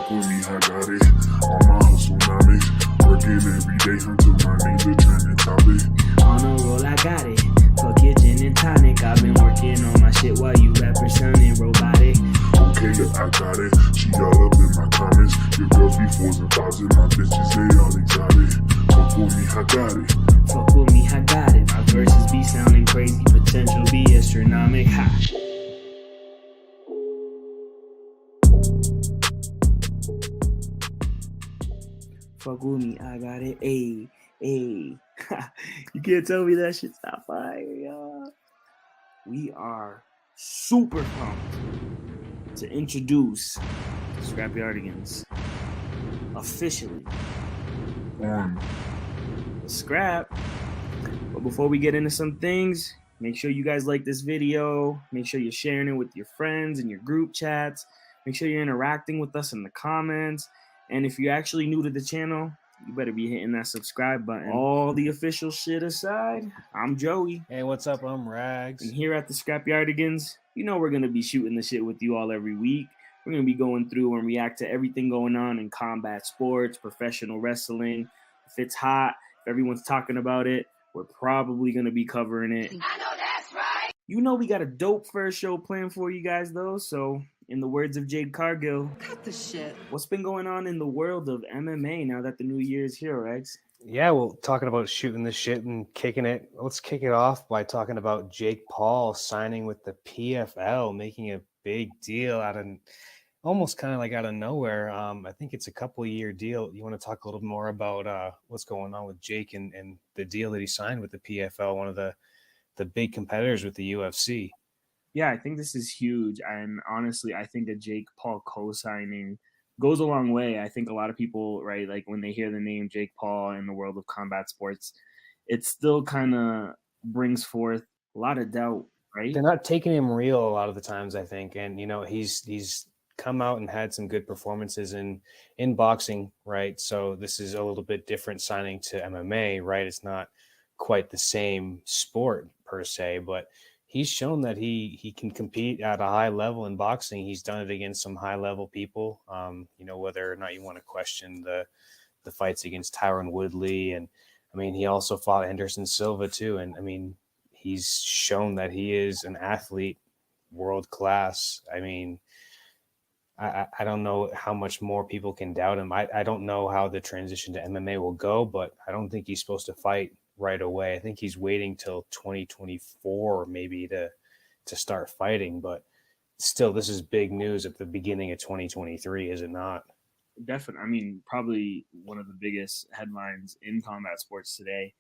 Fuck with me, I got it. On my hustle, not me. Working every day until my name's a trending topic. On a roll, I got it. Fuck your gin and tonic. I've been working on my shit while you rappers sounding robotic. Okay, yeah, I got it. She all up in my comments. Your girls be 4s and 5s and my bitches, they all exotic. Fuck with me, I got it. Fuck with me, I got it. My verses be sounding crazy, potential be astronomic. Ha! Fuck with me, I got it. Ayy, ayy. You can't tell me that shit's not fire, y'all. We are super pumped to introduce Scrapyardigans officially On. the Scrap. But before we get into some things, make sure you guys like this video. Make sure you're sharing it with your friends and your group chats. Make sure you're interacting with us in the comments. And if you're actually new to the channel, you better be hitting that subscribe button. All the official shit aside, I'm Joey. Hey, what's up? I'm Rags. And here at the Scrapyardigans, you know we're going to be shooting the shit with you all every week. We're going to be going through and react to everything going on in combat sports, professional wrestling. If it's hot, if everyone's talking about it, we're probably going to be covering it. I know that's right. You know we got a dope first show planned for you guys, though. So, in the words of Jade Cargill, Cut the shit. what's been going on in the world of MMA now that the new year is here, Rex? Yeah, well, talking about shooting the shit and kicking it, let's kick it off by talking about Jake Paul signing with the PFL, making a big deal out of almost kind of like out of nowhere. I think it's a couple-year deal. You want to talk a little more about what's going on with Jake and the deal that he signed with the PFL, one of the big competitors with the UFC? Yeah, I think this is huge. And honestly, I think a Jake Paul co-signing goes a long way. I think a lot of people, right, like when they hear the name Jake Paul in the world of combat sports, it still kind of brings forth a lot of doubt, right? They're not taking him real a lot of the times, I think. And, you know, he's come out and had some good performances in boxing, right? So this is a little bit different signing to MMA, right? It's not quite the same sport per se, but he's shown that he can compete at a high level in boxing. He's done it against some high level people. You know, whether or not you want to question the fights against Tyron Woodley. And I mean, he also fought Anderson Silva too. And I mean, he's shown that he is an athlete, world class. I mean, I don't know how much more people can doubt him. I don't know how the transition to MMA will go, but I don't think he's supposed to fight right away. I think he's waiting till 2024 maybe to start fighting, but still, this is big news at the beginning of 2023, is it not? Definitely. I mean, probably one of the biggest headlines in combat sports today.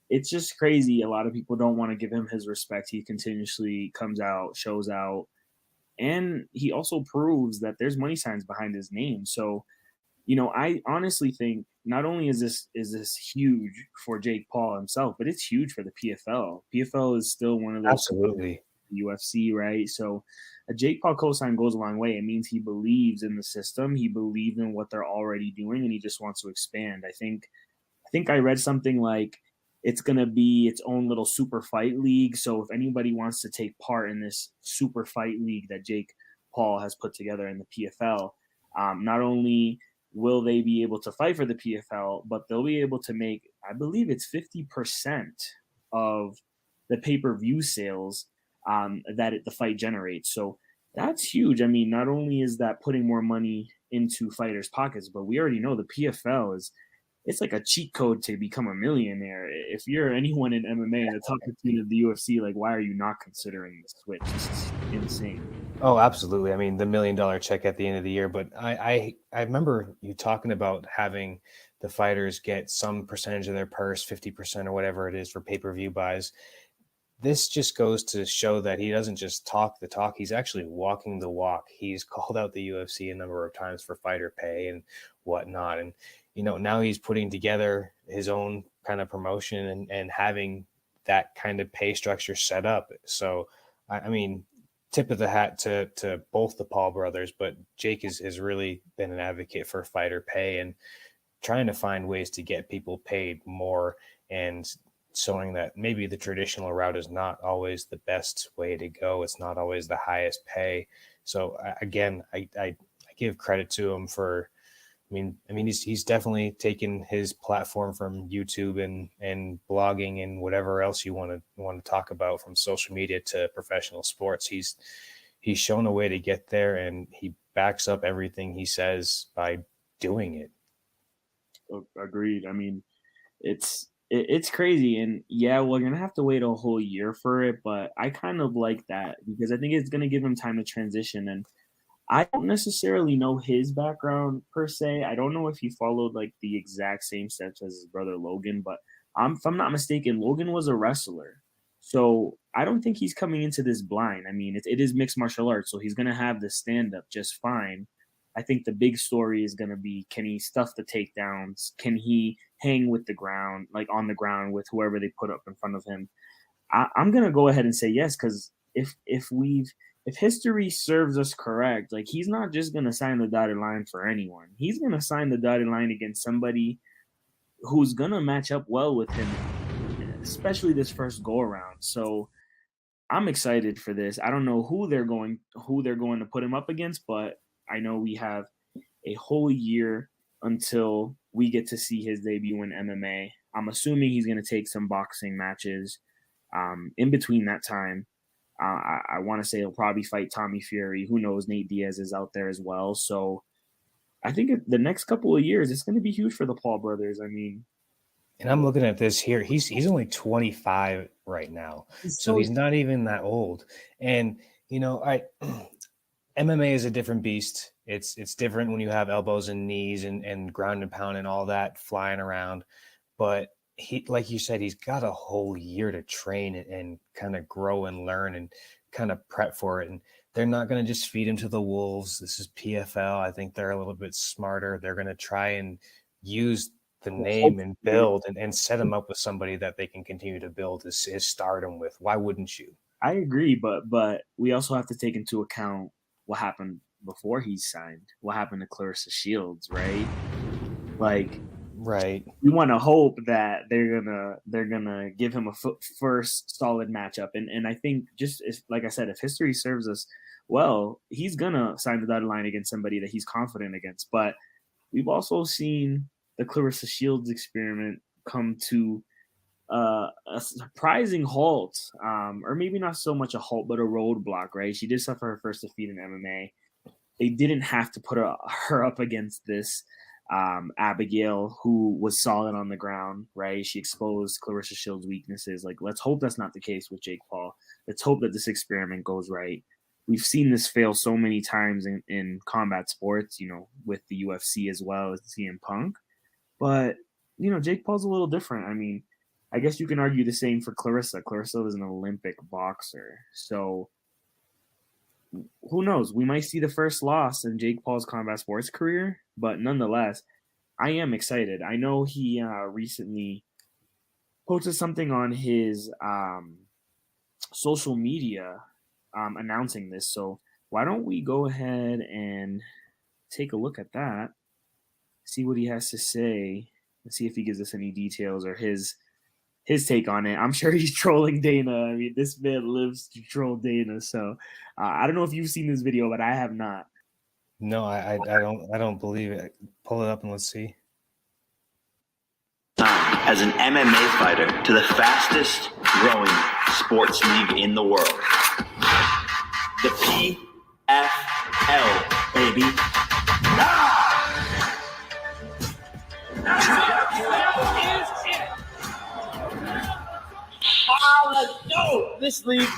It's just crazy. A lot of people don't want to give him his respect. He continuously comes out, shows out, and he also proves that there's money signs behind his name. So, you know, I honestly think not only is this huge for Jake Paul himself, but it's huge for the PFL. PFL is still one of those Absolutely UFC, right? So a Jake Paul cosign goes a long way. It means he believes in the system, he believes in what they're already doing, and he just wants to expand. I think I read something like it's going to be its own little super fight league. So if anybody wants to take part in this super fight league that Jake Paul has put together in the PFL, not only will they be able to fight for the PFL, but they'll be able to make, I believe it's 50% of the pay-per-view sales that the fight generates. So that's huge. I mean, not only is that putting more money into fighters' pockets, but we already know the PFL it's like a cheat code to become a millionaire. If you're anyone in MMA in the top 15 of the UFC, like, why are you not considering the switch? This is insane. Oh, absolutely. I mean, the $1 million check at the end of the year. But I remember you talking about having the fighters get some percentage of their purse, 50% or whatever it is for pay-per-view buys. This just goes to show that he doesn't just talk the talk. He's actually walking the walk. He's called out the UFC a number of times for fighter pay and whatnot. And, you know, now he's putting together his own kind of promotion and having that kind of pay structure set up. So, I mean, tip of the hat to both the Paul brothers, but Jake has really been an advocate for fighter pay and trying to find ways to get people paid more and showing that maybe the traditional route is not always the best way to go. It's not always the highest pay. So again, I give credit to him for. I mean, he's definitely taken his platform from YouTube and blogging and whatever else you want to talk about, from social media to professional sports. He's shown a way to get there, and he backs up everything he says by doing it. Agreed. I mean, it's crazy, and yeah, we're gonna have to wait a whole year for it, but I kind of like that because I think it's gonna give him time to transition. And I don't necessarily know his background per se. I don't know if he followed like the exact same steps as his brother Logan, but if I'm not mistaken, Logan was a wrestler. So I don't think he's coming into this blind. I mean, it is mixed martial arts, so he's going to have the stand-up just fine. I think the big story is going to be, can he stuff the takedowns? Can he hang with the ground, like on the ground with whoever they put up in front of him? I'm going to go ahead and say yes, because if history serves us correct, like he's not just going to sign the dotted line for anyone. He's going to sign the dotted line against somebody who's going to match up well with him, especially this first go around. So I'm excited for this. I don't know who they're going to put him up against, but I know we have a whole year until we get to see his debut in MMA. I'm assuming he's going to take some boxing matches in between that time. I want to say he'll probably fight Tommy Fury. Who knows? Nate Diaz is out there as well. So I think the next couple of years, it's going to be huge for the Paul brothers. I mean, and I'm looking at this here. He's only 25 right now, so he's not even that old. And you know, MMA is a different beast. It's different when you have elbows and knees and ground and pound and all that flying around. But he, like you said, he's got a whole year to train and kind of grow and learn and kind of prep for it. And they're not going to just feed him to the wolves. This is PFL. I think they're a little bit smarter. They're going to try and use the name and build and set him up with somebody that they can continue to build his stardom with. Why wouldn't you? I agree, but we also have to take into account what happened before he signed. What happened to Clarissa Shields, right? Like, right. We want to hope that they're gonna give him a first solid matchup, and I think like I said, if history serves us well, he's gonna sign the dotted line against somebody that he's confident against. But we've also seen the Clarissa Shields experiment come to a surprising halt, or maybe not so much a halt, but a roadblock, right? She did suffer her first defeat in MMA. They didn't have to put her up against this Abigail, who was solid on the ground, right? She exposed Clarissa Shields' weaknesses. Like, let's hope that's not the case with Jake Paul. Let's hope that this experiment goes right. We've seen this fail so many times in combat sports, you know, with the UFC as well as CM Punk. But, you know, Jake Paul's a little different. I mean, I guess you can argue the same for Clarissa. Clarissa was an Olympic boxer. So who knows? We might see the first loss in Jake Paul's combat sports career, but nonetheless, I am excited. I know he recently posted something on his social media announcing this. So why don't we go ahead and take a look at that, see what he has to say, and see if he gives us any details or his take on it. I'm sure he's trolling Dana. I mean, this man lives to troll Dana. So I don't know if you've seen this video, but I have not. No, I don't believe it. Pull it up and let's see. As an MMA fighter to the fastest growing sports league in the world, the PFL, baby. Let's go! This league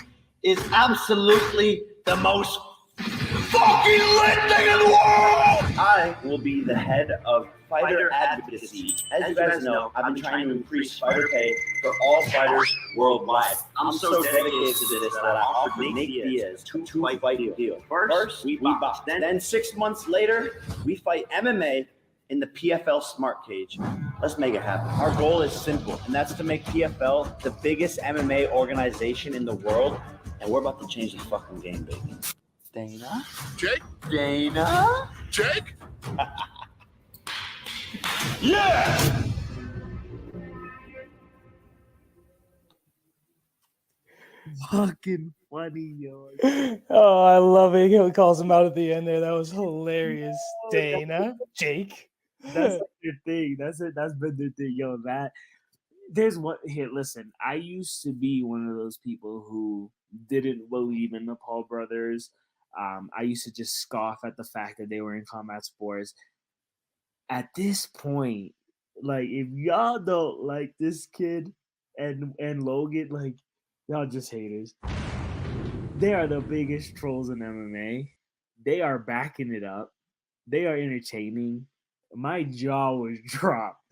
is absolutely the most fucking lit thing in the world! I will be the head of fighter advocacy. As you guys know, I've been trying to increase fighter pay for all fighters worldwide. I'm so dedicated to this that I offered Nate Diaz a two-fight deal. First, we box. Then 6 months later, we fight MMA in the PFL Smart Cage. Let's make it happen. Our goal is simple, and that's to make PFL the biggest MMA organization in the world, and we're about to change the fucking game, baby. Dana? Jake? Dana? Jake? Yeah! Fucking funny, yo. Oh, I love it. He calls him out at the end there. That was hilarious. Dana, Jake. That's like their thing. That's it. That's been their thing, yo. That there's what here. Listen, I used to be one of those people who didn't believe in the Paul brothers. I used to just scoff at the fact that they were in combat sports. At this point, like if y'all don't like this kid and Logan, like y'all just haters. They are the biggest trolls in MMA. They are backing it up. They are entertaining. My jaw was dropped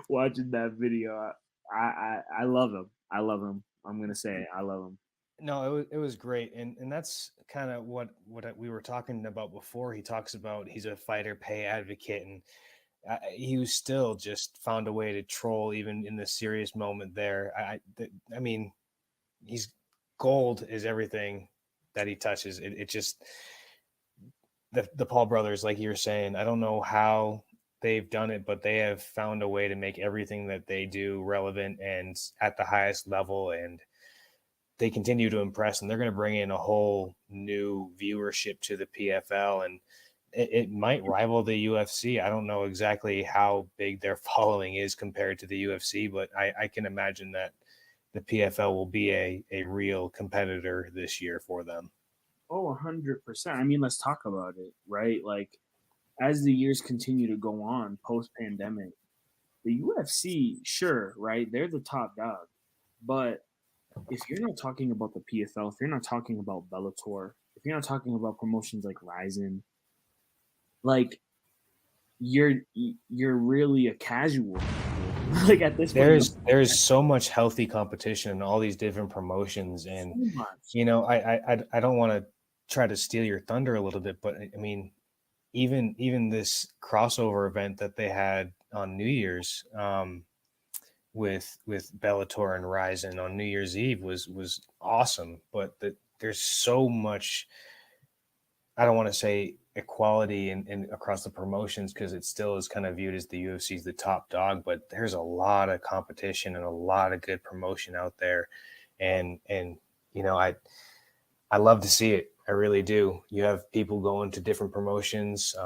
watching that video. I love him. I love him. I'm gonna say it. I love him. No, it was great, and that's kind of what we were talking about before. He talks about he's a fighter pay advocate, and he was still just found a way to troll even in the serious moment there. I mean, he's gold is everything that he touches. It just the Paul brothers, like you were saying, I don't know how they've done it, but they have found a way to make everything that they do relevant and at the highest level, and they continue to impress, and they're going to bring in a whole new viewership to the PFL, and it might rival the UFC. I don't know exactly how big their following is compared to the UFC, but I can imagine that the PFL will be a real competitor this year for them. Oh, 100%. I mean, let's talk about it, right? Like, as the years continue to go on post-pandemic, the UFC, sure, right? They're the top dog. But if you're not talking about the PFL, if you're not talking about Bellator, if you're not talking about promotions like RIZIN, like you're really a casual. Like at this point, there's so much healthy competition in all these different promotions, and so you know, I don't want to try to steal your thunder a little bit, but I mean, even this crossover event that they had on New Year's with Bellator and RIZIN on New Year's Eve was awesome. But there's so much, I don't want to say equality in across the promotions, because it still is kind of viewed as the UFC is the top dog, but there's a lot of competition and a lot of good promotion out there, and you know, I love to see it. I really do. You have people going to different promotions.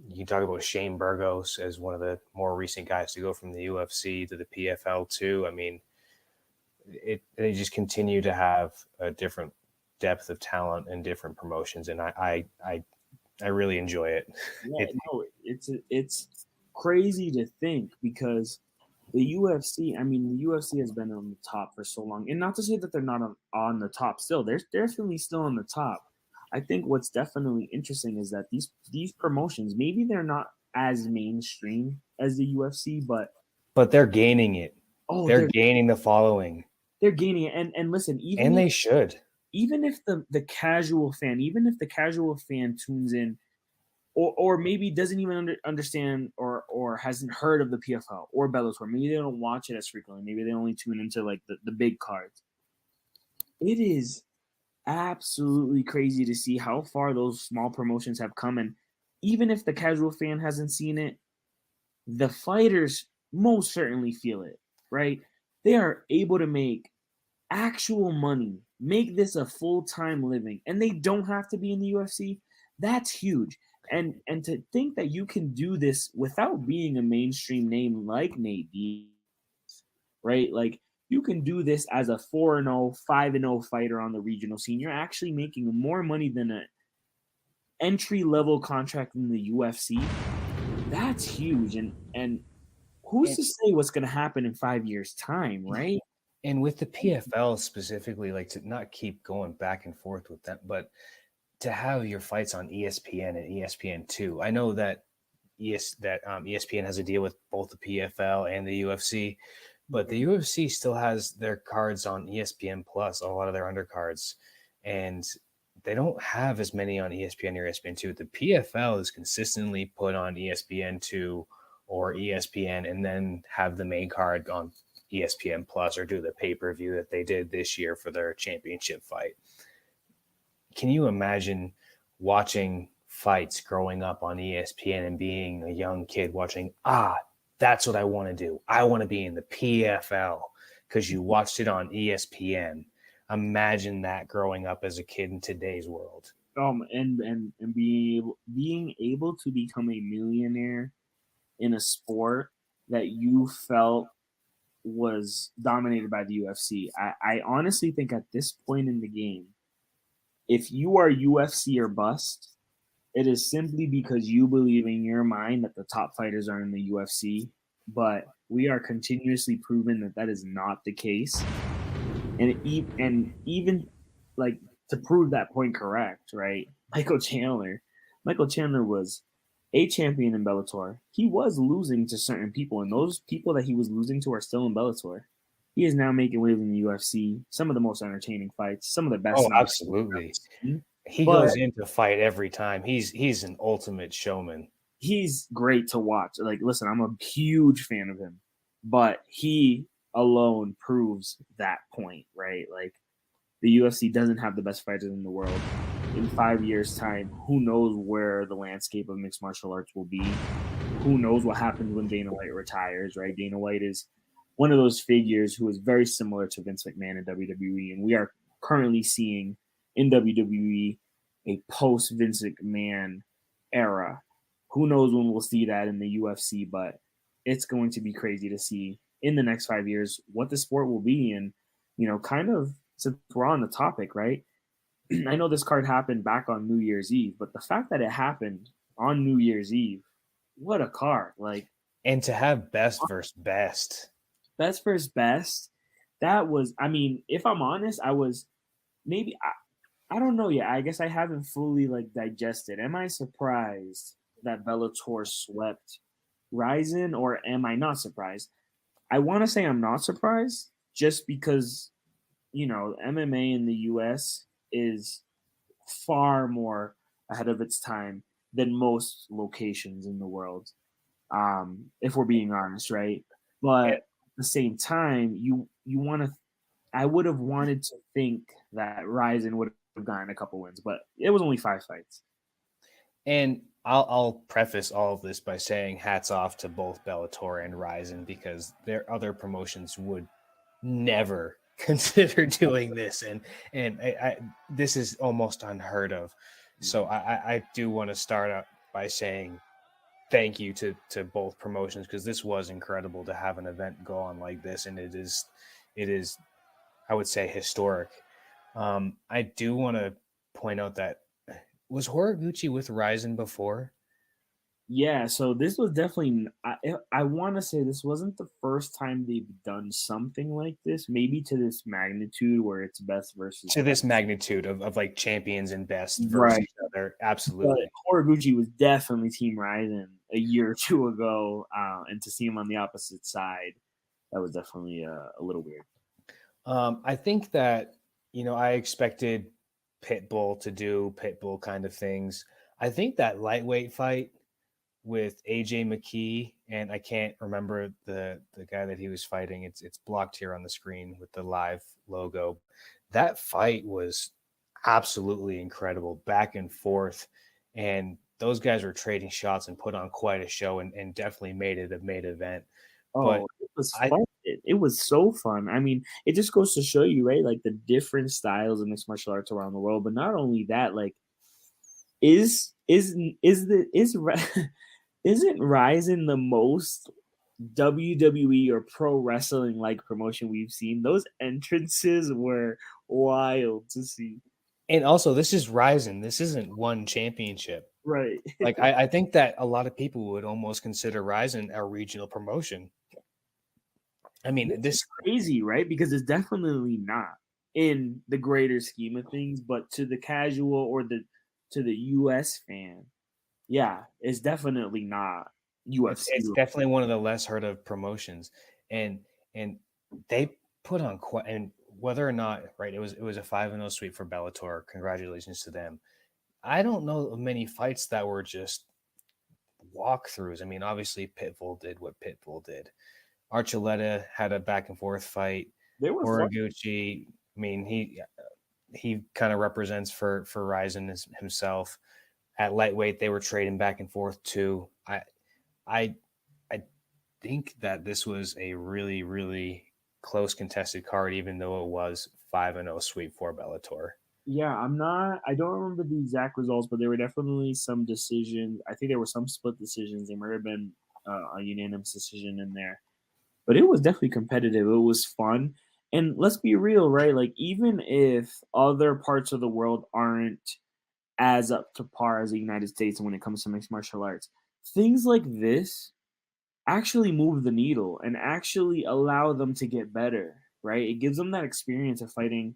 You talk about Shane Burgos as one of the more recent guys to go from the UFC to the PFL too. I mean, they just continue to have a different depth of talent in different promotions, and I really enjoy it. Yeah, it's crazy to think, because the UFC, I mean, the UFC has been on the top for so long, and not to say that they're not on the top still. They're definitely still on the top. I think what's definitely interesting is that these promotions, maybe they're not as mainstream as the UFC, but they're gaining it. Oh, they're gaining the following. They're gaining it, and listen, they should. Even if the casual fan tunes in, or maybe doesn't even understand or hasn't heard of the PFL or Bellator, maybe they don't watch it as frequently, maybe they only tune into like the big cards. It is absolutely crazy to see how far those small promotions have come, and even if the casual fan hasn't seen it, the fighters most certainly feel it, right? They are able to make actual money, make this a full-time living, and they don't have to be in the UFC. That's huge. And to think that you can do this without being a mainstream name like Nate Diaz, right? Like, you can do this as a 4-0, 5-0 fighter on the regional scene. You're actually making more money than an entry-level contract in the UFC. That's huge. And who's to say what's going to happen in 5 years' time, right? And with the PFL specifically, like, to not keep going back and forth with that, but to have your fights on ESPN and ESPN2. I know that ESPN has a deal with both the PFL and the UFC, but the UFC still has their cards on ESPN Plus, a lot of their undercards, and they don't have as many on ESPN or ESPN2. The PFL is consistently put on ESPN2 or ESPN, and then have the main card on ESPN Plus, or do the pay-per-view that they did this year for their championship fight. Can you imagine watching fights growing up on ESPN and being a young kid watching, that's what I want to do. I want to be in the PFL, because you watched it on ESPN. imagine that growing up as a kid in today's world. And being able to become a millionaire in a sport that you felt was dominated by the UFC. I honestly think at this point in the game, if you are UFC or bust, it is simply because you believe in your mind that the top fighters are in the UFC. But we are continuously proven that that is not the case. And even like to prove that point correct, right? Michael Chandler was a champion in Bellator. He was losing to certain people, and those people that he was losing to are still in Bellator. He is now making waves in the UFC. Some of the most entertaining fights, some of the best. Oh, absolutely. He goes in to fight every time. He's an ultimate showman. He's great to watch. Like, listen, I'm a huge fan of him, but he alone proves that point, right? Like, the UFC doesn't have the best fighters in the world. In 5 years' time, who knows where the landscape of mixed martial arts will be? Who knows what happens when Dana White retires, right? Dana White is one of those figures who is very similar to Vince McMahon in WWE, and we are currently seeing in WWE a post Vince McMahon era. Who knows when we'll see that in the UFC, but it's going to be crazy to see in the next 5 years what the sport will be. And, kind of, since we're on the topic, right? I know this card happened back on New Year's Eve, but the fact that it happened on New Year's Eve, what a card. Like, and to have best versus best. Best versus best, that was, if I'm honest, I was maybe, I don't know yet. I guess I haven't fully digested. Am I surprised that Bellator swept RIZIN, or am I not surprised? I want to say I'm not surprised just because, MMA in the US is far more ahead of its time than most locations in the world, if we're being honest, right? But at the same time, I would have wanted to think that RIZIN would have gotten a couple wins, but it was only 5 fights. And I'll preface all of this by saying hats off to both Bellator and RIZIN, because their other promotions would never consider doing this, and I this is almost unheard of. So I do want to start out by saying thank you to both promotions, because this was incredible to have an event go on like this, and it is I would say historic. I do want to point out that, was Horiguchi with RIZIN before? Yeah, so this was definitely, I want to say this wasn't the first time they've done something like this, maybe to this magnitude where it's best versus to this magnitude of like champions and best versus right. each other. Absolutely. But Horiguchi was definitely Team RIZIN a year or two ago, and to see him on the opposite side, that was definitely a little weird. I think that, I expected Pitbull to do Pitbull kind of things. I think that lightweight fight with AJ McKee, and I can't remember the guy that he was fighting. It's blocked here on the screen with the live logo. That fight was absolutely incredible, back and forth, and those guys were trading shots and put on quite a show, and definitely made it a main event. Oh, but it was fun. It was so fun. It just goes to show you, right? Like the different styles of mixed martial arts around the world. But not only that, like, isn't RIZIN the most WWE or pro wrestling like promotion we've seen? Those entrances were wild to see. And also, this is RIZIN. This isn't one championship. Right. Like, I think that a lot of people would almost consider RIZIN a regional promotion. This is crazy, right? Because it's definitely not in the greater scheme of things, but to the casual or to the US fan, yeah, it's definitely not UFC. It's definitely one of the less heard of promotions, and they put on quite, and whether or not, right, it was a 5-0 sweep for Bellator. Congratulations to them. I don't know of many fights that were just walkthroughs. Obviously Pitbull did what Pitbull did. Archuleta had a back and forth fight. Horiguchi, he kind of represents for RIZIN himself. At lightweight, they were trading back and forth too. I think that this was a really, really close contested card, even though it was 5-0 sweep for Bellator. Yeah, I don't remember the exact results, but there were definitely some decisions. I think there were some split decisions. There might have been a unanimous decision in there, but it was definitely competitive. It was fun. And let's be real, right? Like, even if other parts of the world aren't as up to par as the United States when it comes to mixed martial arts, things like this actually move the needle and actually allow them to get better, right? It gives them that experience of fighting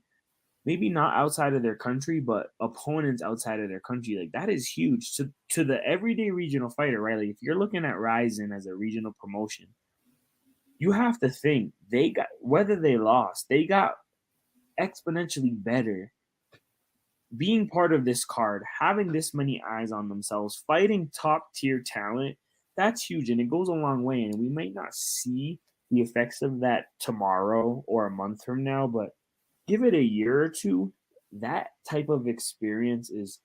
maybe not outside of their country, but opponents outside of their country. Like, that is huge to the everyday regional fighter, right? Like, if you're looking at RIZIN as a regional promotion, you have to think they got, whether they lost, they got exponentially better being part of this card, having this many eyes on themselves, fighting top tier talent. That's huge, and it goes a long way. And we might not see the effects of that tomorrow or a month from now, but give it a year or two, that type of experience is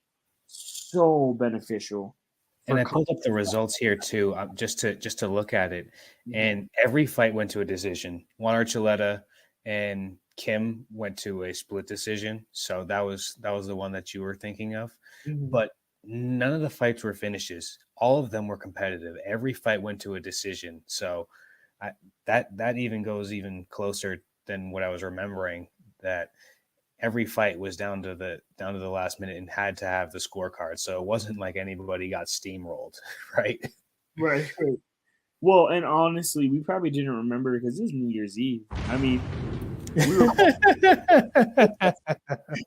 so beneficial. And I pulled up the results here too, just to look at it. And every fight went to a decision. Juan Archuleta and Kim went to a split decision. So that was the one that you were thinking of. But none of the fights were finishes. All of them were competitive. Every fight went to a decision. So that even goes even closer than what I was remembering, that every fight was down to the last minute and had to have the scorecard. So it wasn't like anybody got steamrolled, right? Right. Well, and honestly, we probably didn't remember because it was New Year's Eve. I mean,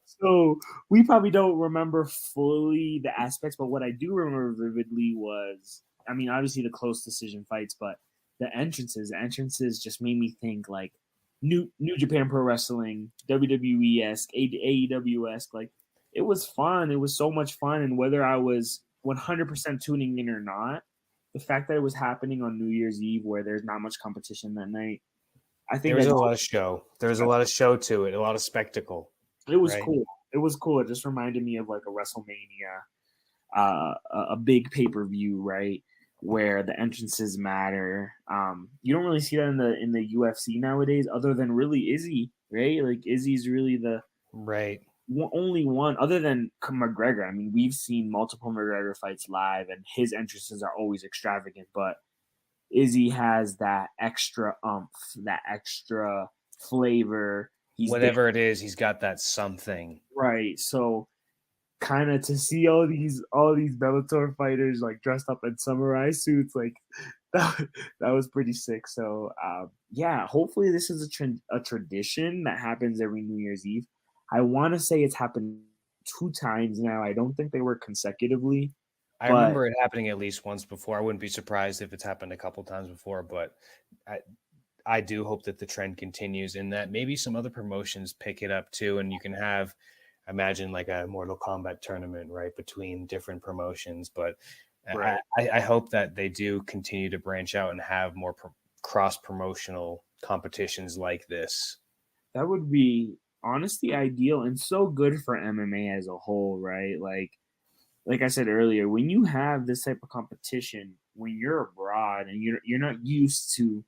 so we probably don't remember fully the aspects, but what I do remember vividly was, I mean, obviously the close decision fights, but the entrances just made me think like New Japan Pro Wrestling, WWE-esque, AEW-esque. Like, it was fun. It was so much fun. And whether I was 100% tuning in or not, the fact that it was happening on New Year's Eve where there's not much competition that night, I think there was a lot of show. There was a lot of show to it, a lot of spectacle. It was cool. It was cool. It just reminded me of like a WrestleMania, a big pay-per-view, right? Where the entrances matter. You don't really see that in the UFC nowadays, other than really Izzy, right? Like, Izzy's really the only one, other than McGregor. I mean, we've seen multiple McGregor fights live, and his entrances are always extravagant, but Izzy has that extra oomph, that extra flavor. Whatever it is, he's got that something. Right. So kind of to see all these Bellator fighters like dressed up in samurai suits, like that was pretty sick. So yeah, hopefully this is a tradition that happens every New Year's Eve. I want to say it's happened 2 times now. I don't think they were consecutively. I remember it happening at least once before. I wouldn't be surprised if it's happened a couple times before, but I do hope that the trend continues and that maybe some other promotions pick it up too, and you can have, imagine like a Mortal Kombat tournament, right, between different promotions. But right. I hope that they do continue to branch out and have more cross-promotional competitions like this. That would be honestly ideal and so good for MMA as a whole, right? Like I said earlier, when you have this type of competition, when you're abroad and you're not used to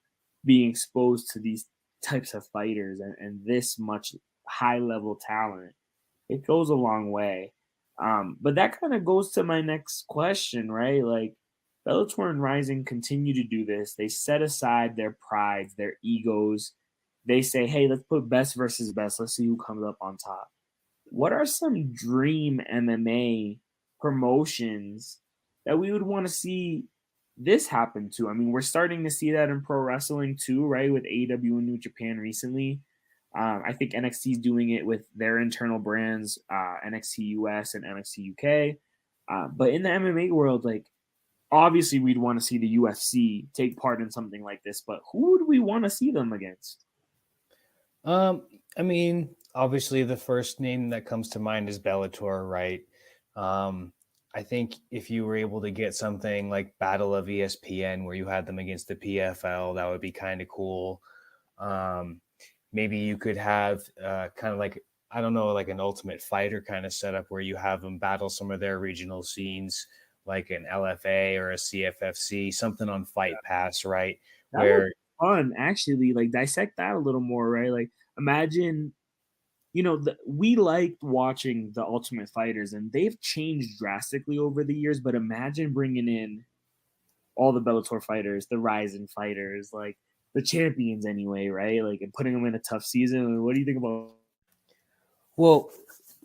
being exposed to these types of fighters and this much high-level talent, it goes a long way. But that kind of goes to my next question, right? Like, Bellator and RIZIN continue to do this. They set aside their prides, their egos. They say, hey, let's put best versus best. Let's see who comes up on top. What are some dream MMA promotions that we would want to see this happen to? I mean, we're starting to see that in pro wrestling too, right? With AEW and New Japan recently. I think NXT is doing it with their internal brands, NXT US and NXT UK. But in the MMA world, like, obviously we'd want to see the UFC take part in something like this, but who would we want to see them against? I mean, obviously the first name that comes to mind is Bellator, right? I think if you were able to get something like Battle of ESPN where you had them against the PFL, that would be kind of cool. Maybe you could have kind of like, I don't know, like an Ultimate Fighter kind of setup where you have them battle some of their regional scenes, like an LFA or a CFFC, something on Fight Pass, right? That would be fun, actually. Like, dissect that a little more, right? Like, imagine we liked watching the Ultimate Fighters, and they've changed drastically over the years. But imagine bringing in all the Bellator fighters, the RIZIN fighters, like the champions anyway, right? Like, and putting them in a tough season. What do you think about? Well,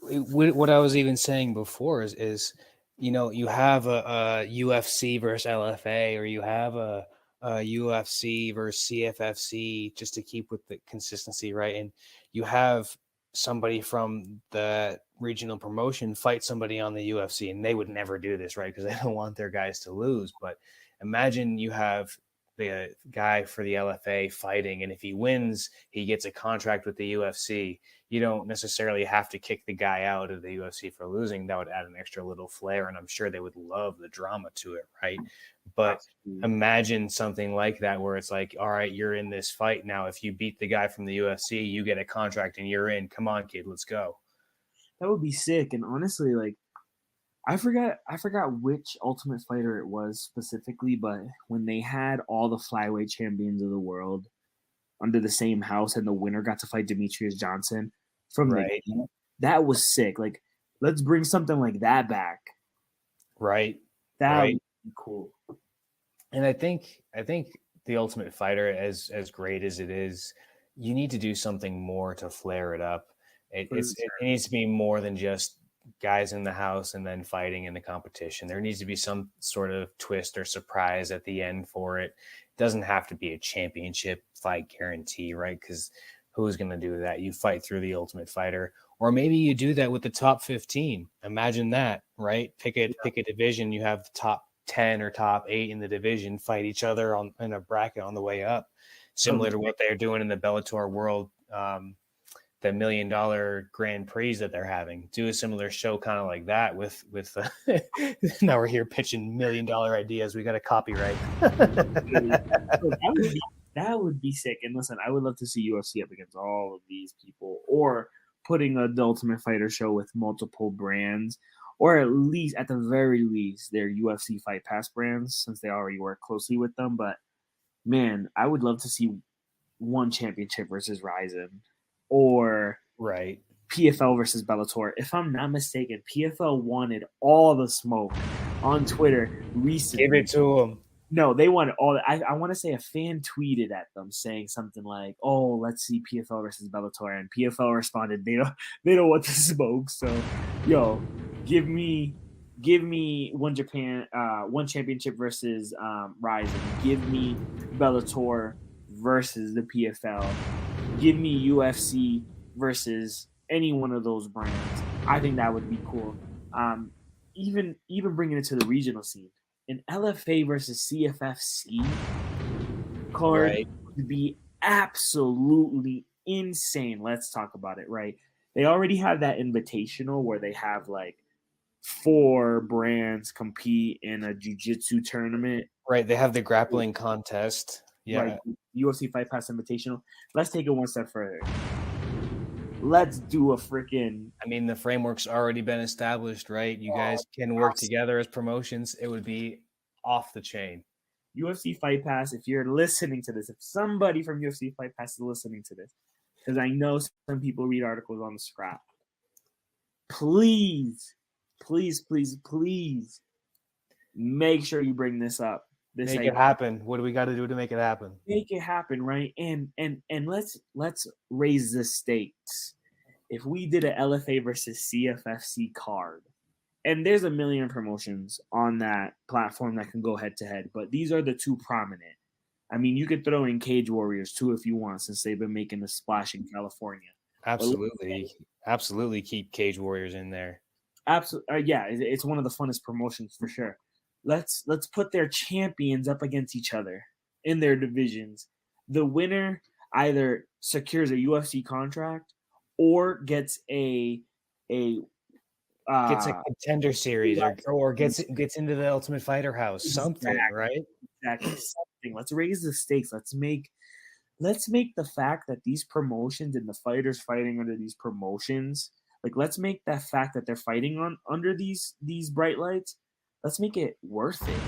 what I was even saying before is you have a UFC versus LFA, or you have a UFC versus CFFC, just to keep with the consistency, right? And you have somebody from the regional promotion fight somebody on the UFC, and they would never do this, right? Because they don't want their guys to lose. But imagine you have the guy for the LFA fighting, and if he wins, he gets a contract with the UFC. You don't necessarily have to kick the guy out of the UFC for losing. That would add an extra little flair, and I'm sure they would love the drama to it, right? But imagine something like that where it's like, all right, you're in this fight now. If you beat the guy from the UFC, you get a contract and you're in. Come on, kid, let's go. That would be sick. And honestly, like, I forgot which Ultimate Fighter it was specifically, but when they had all the flyweight champions of the world under the same house, and the winner got to fight Demetrius Johnson from right. That was sick. Like, let's bring something like that back. Right. That would be cool. And I think the Ultimate Fighter, as great as it is, you need to do something more to flare it up. It needs to be more than just guys in the house and then fighting in the competition. There needs to be some sort of twist or surprise at the end for it. It doesn't have to be a championship fight guarantee, right? Because who's going to do that? You fight through the Ultimate Fighter, or maybe you do that with the top 15. Imagine that, right? Pick a division. You have the top 10 or top 8 in the division fight each other in a bracket on the way up, similar to what they're doing in the Bellator world. The $1 million Grand Prix that they're having. Do a similar show kind of like that with now we're here pitching $1 million ideas. We got a copyright. That would be sick. And listen, I would love to see UFC up against all of these people, or putting the Ultimate Fighter show with multiple brands, or at the very least, their UFC Fight Pass brands, since they already work closely with them. But man, I would love to see one championship versus RIZIN, or right, PFL versus Bellator. If I'm not mistaken, PFL wanted all the smoke on Twitter recently. Give it to them. No, they wanted all. I want to say a fan tweeted at them saying something like, "Oh, let's see PFL versus Bellator," and PFL responded, "They don't want the smoke." So, yo, give me one championship versus RIZIN. Give me Bellator versus the PFL. Give me UFC versus any one of those brands. I think that would be cool. Even bringing it to the regional scene, an LFA versus CFFC card would be absolutely insane. Let's talk about it, right? They already have that invitational where they have like 4 brands compete in a jiu-jitsu tournament. Right, they have the grappling contest. Yeah. Right. UFC Fight Pass Invitational. Let's take it one step further. Let's do a freaking... I mean, the framework's already been established, right? You guys can work together as promotions. It would be off the chain. UFC Fight Pass, if you're listening to this, if somebody from UFC Fight Pass is listening to this, because I know some people read articles on the Scrap, please make sure you bring this up. Make it happen. What do we got to do to make it happen? Make it happen, right? And let's raise the stakes. If we did a LFA versus CFFC card, and there's a million promotions on that platform that can go head to head, but these are the 2 prominent. I mean, you could throw in Cage Warriors too if you want, since they've been making a splash in California. Absolutely, keep Cage Warriors in there. Absolutely, yeah, it's one of the funnest promotions for sure. Let's put their champions up against each other in their divisions. The winner either secures a UFC contract or gets a contender series or gets into the Ultimate Fighter house. Something, right? Exactly. Something. Let's raise the stakes. Let's make the fact that these promotions and the fighters fighting under these promotions, like, let's make that fact that they're fighting under these bright lights, let's make it worth it.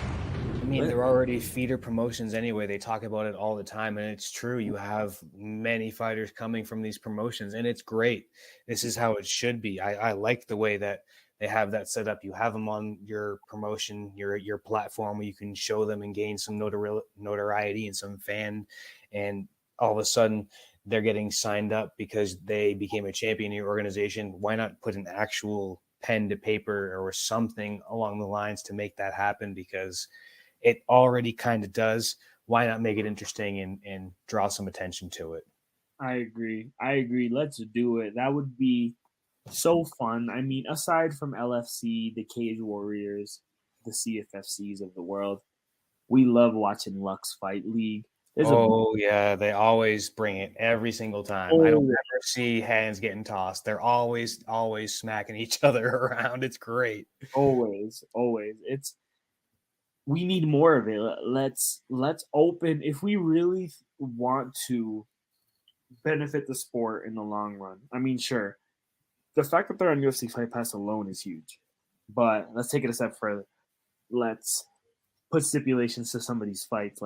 mean, they're already feeder promotions anyway. They talk about it all the time, and it's true. You have many fighters coming from these promotions, and it's great. This is how it should be. I like the way that they have that set up. You have them on your promotion, your platform, where you can show them and gain some notoriety and some fan, and all of a sudden they're getting signed up because they became a champion in your organization. Why not put an actual pen to paper or something along the lines to make that happen? Because it already kind of does. Why not make it interesting and draw some attention to it? I agree. Let's do it. That would be so fun. I mean, aside from LFC, the Cage Warriors, the CFFCs of the world, we love watching Lux Fight League. Yeah, they always bring it every single time. I don't ever see hands getting tossed. They're always smacking each other around. It's great. Always. We need more of it. Let's open, if we really want to benefit the sport in the long run. I mean, sure, the fact that they're on UFC Fight Pass alone is huge, but let's take it a step further. Let's put stipulations to some of these fights.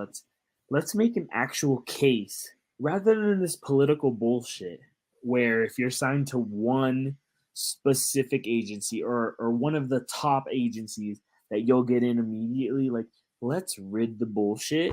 Let's make an actual case rather than this political bullshit where if you're signed to one specific agency or one of the top agencies that you'll get in immediately. Like, let's rid the bullshit.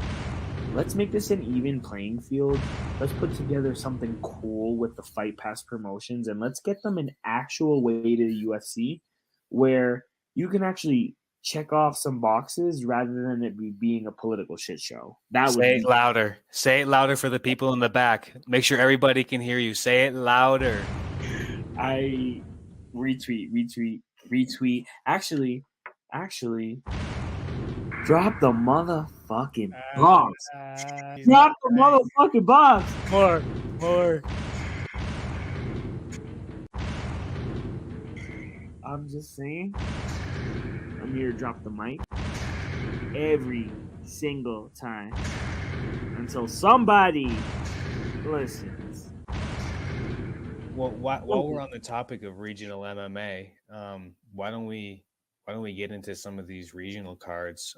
Let's make this an even playing field. Let's put together something cool with the Fight Pass promotions, and let's get them an actual way to the UFC where you can actually check off some boxes rather than it being a political shit show. Say it louder. Say it louder for the people in the back. Make sure everybody can hear you. Say it louder. I retweet. Actually, drop the motherfucking box. Drop the motherfucking box. More. I'm just saying. I'm here to drop the mic every single time until somebody listens. Well, while we're on the topic of regional MMA, why don't we get into some of these regional cards?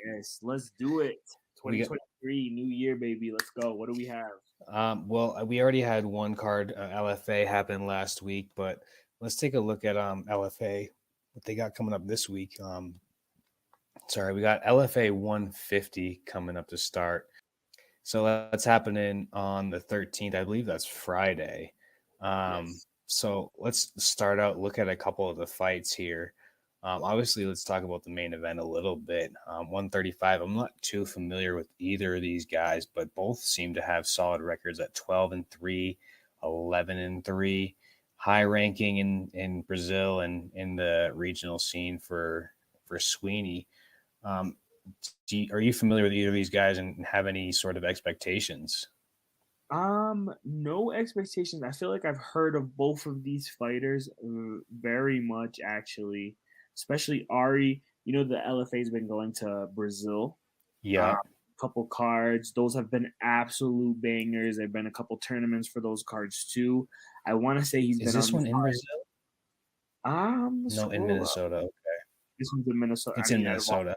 Yes, let's do it. 2023, new year, baby. Let's go. What do we have? Well, we already had one card, LFA, happen last week, but let's take a look at LFA, what they got coming up this week. We got LFA 150 coming up to start. So that's happening on the 13th. I believe that's Friday. Yes. So let's start out, look at a couple of the fights here. Obviously, let's talk about the main event a little bit. 135, I'm not too familiar with either of these guys, but both seem to have solid records at 12-3, 11-3, high ranking in Brazil and in the regional scene for Sweeney. Are you familiar with either of these guys and have any sort of expectations? No expectations. I feel like I've heard of both of these fighters very much, actually. Especially Ari, the LFA's been going to Brazil. Yeah. Couple cards. Those have been absolute bangers. There've been a couple tournaments for those cards too. I want to say he's been on this one in Brazil? No, in Minnesota. Okay. This one's in Minnesota. It's in Minnesota.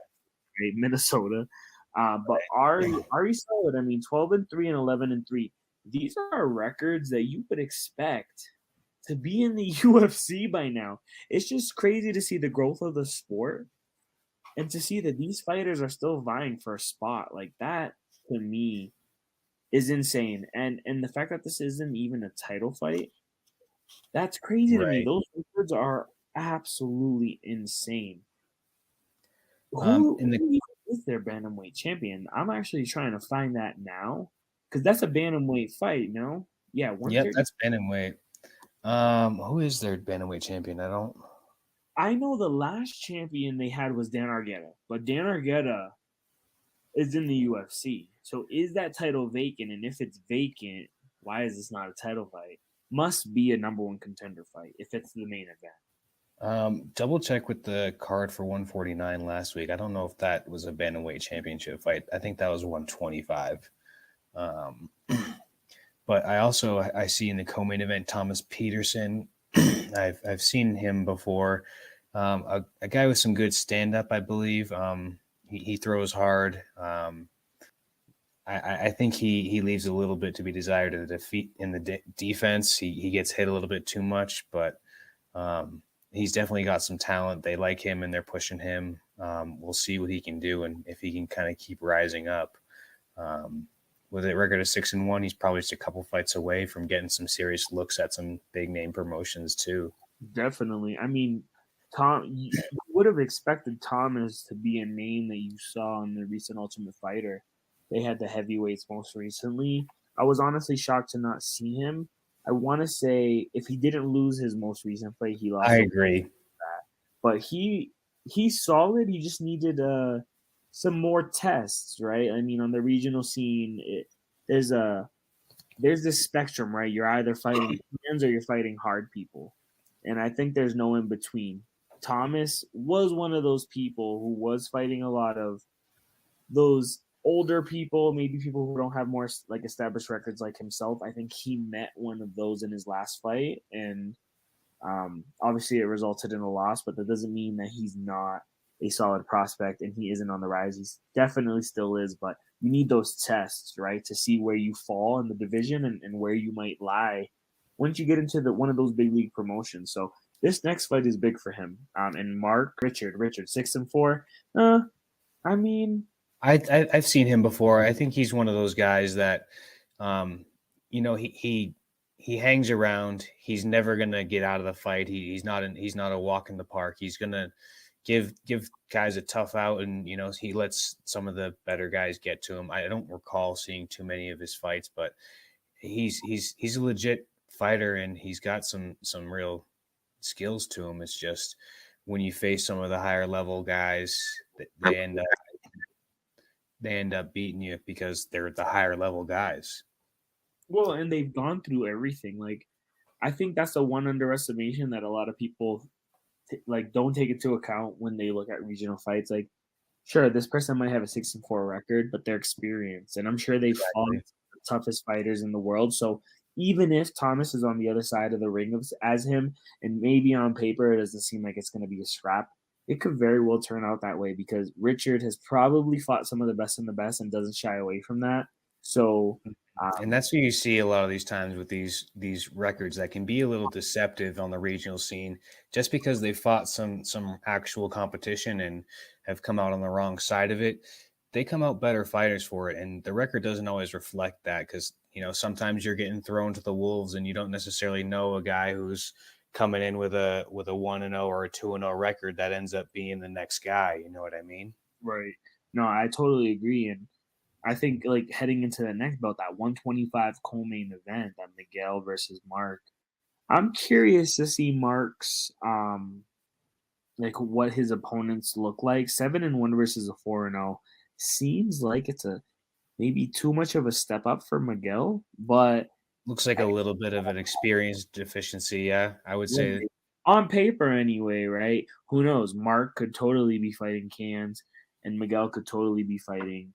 Right, Minnesota. But Ari's solid. I mean, 12-3 and 11-3. These are records that you would expect to be in the UFC by now. It's just crazy to see the growth of the sport and to see that these fighters are still vying for a spot. Like, that, to me, is insane. And the fact that this isn't even a title fight, that's crazy to me. Those records are absolutely insane. Who is their bantamweight champion? I'm actually trying to find that now because that's a bantamweight fight, no? Yeah, yep, that's bantamweight. Who is their bantamweight champion? I know the last champion they had was Dan Argueta, but Dan Argueta is in the UFC. So is that title vacant? And if it's vacant, why is this not a title fight? Must be a number one contender fight if it's the main event. Double check with the card for 149 last week. I don't know if that was a bantamweight championship fight. I think that was 125. But I see in the co-main event Thomas Peterson. I've seen him before. A guy with some good stand-up, I believe. He throws hard. I think he leaves a little bit to be desired in the defense. He gets hit a little bit too much, but he's definitely got some talent. They like him and they're pushing him. We'll see what he can do and if he can kind of keep rising up. With a record of 6-1, he's probably just a couple fights away from getting some serious looks at some big name promotions too. Definitely. I mean, you would have expected Thomas to be a name that you saw in the recent Ultimate Fighter. They had the heavyweights most recently. I was honestly shocked to not see him. I want to say if he didn't lose his most recent fight, he lost. I agree. But he's solid. He just needed some more tests, right? I mean, on the regional scene, there's this spectrum, right? You're either fighting fans or you're fighting hard people, and I think there's no in between. Thomas was one of those people who was fighting a lot of those older people, maybe people who don't have more like established records like himself. I think he met one of those in his last fight, and obviously it resulted in a loss, but that doesn't mean that he's not a solid prospect and he isn't on the rise. He definitely still is, but you need those tests, right, to see where you fall in the division and where you might lie once you get into one of those big league promotions. So this next fight is big for him. And Mark Richard 6-4. I mean, I've seen him before. I think he's one of those guys that, he hangs around. He's never gonna get out of the fight. He's not a walk in the park. He's gonna give guys a tough out, and he lets some of the better guys get to him. I don't recall seeing too many of his fights, but he's a legit fighter, and he's got some real skills to him. It's just when you face some of the higher level guys, they end up beating you because they're the higher level guys. Well, and they've gone through everything. Like, I think that's the one underestimation that a lot of people don't take into account when they look at regional fights. Like, sure, this person might have a 6-4 record, but they're experienced, and I'm sure they've fought the toughest fighters in the world. So even if Thomas is on the other side of the ring as him, and maybe on paper it doesn't seem like it's going to be a scrap, it could very well turn out that way because Richard has probably fought some of the best in the best and doesn't shy away from that. So, and that's what you see a lot of these times with these records that can be a little deceptive on the regional scene, just because they fought some actual competition and have come out on the wrong side of it. They come out better fighters for it, and the record doesn't always reflect that because sometimes you're getting thrown to the wolves and you don't necessarily know a guy who's coming in with a 1-0 or a 2-0 record that ends up being the next guy. You know what I mean? Right. No, I totally agree. And I think heading into the next bout, that 125 co-main event, that Miguel versus Mark, I'm curious to see Mark's what his opponents look like. 7-1 versus a 4-0 seems like it's maybe too much of a step up for Miguel, but looks like a little bit of an experience deficiency. Yeah, I would say on paper anyway, right? Who knows? Mark could totally be fighting cans, and Miguel could totally be fighting,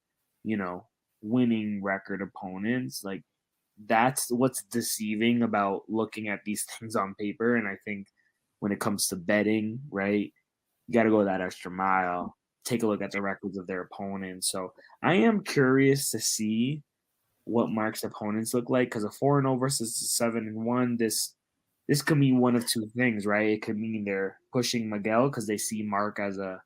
winning record opponents. Like, that's what's deceiving about looking at these things on paper. And I think when it comes to betting, right, you got to go that extra mile, take a look at the records of their opponents. So I am curious to see what Mark's opponents look like, because a 4-0 versus a 7-1, this could mean one of two things, right? It could mean they're pushing Miguel because they see Mark as a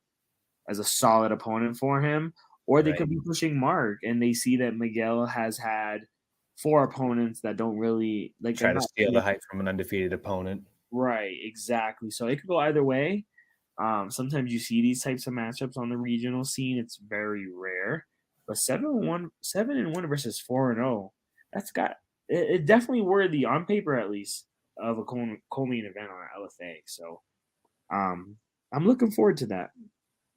solid opponent for him, or they could be pushing Mark and they see that Miguel has had 4 opponents that don't really try to steal the hype from an undefeated opponent. Right, exactly. So it could go either way. Sometimes you see these types of matchups on the regional scene. It's very rare. But 7-1 versus 4-0, that's got it definitely worthy on paper at least of a co-main event on LFA. So I'm looking forward to that.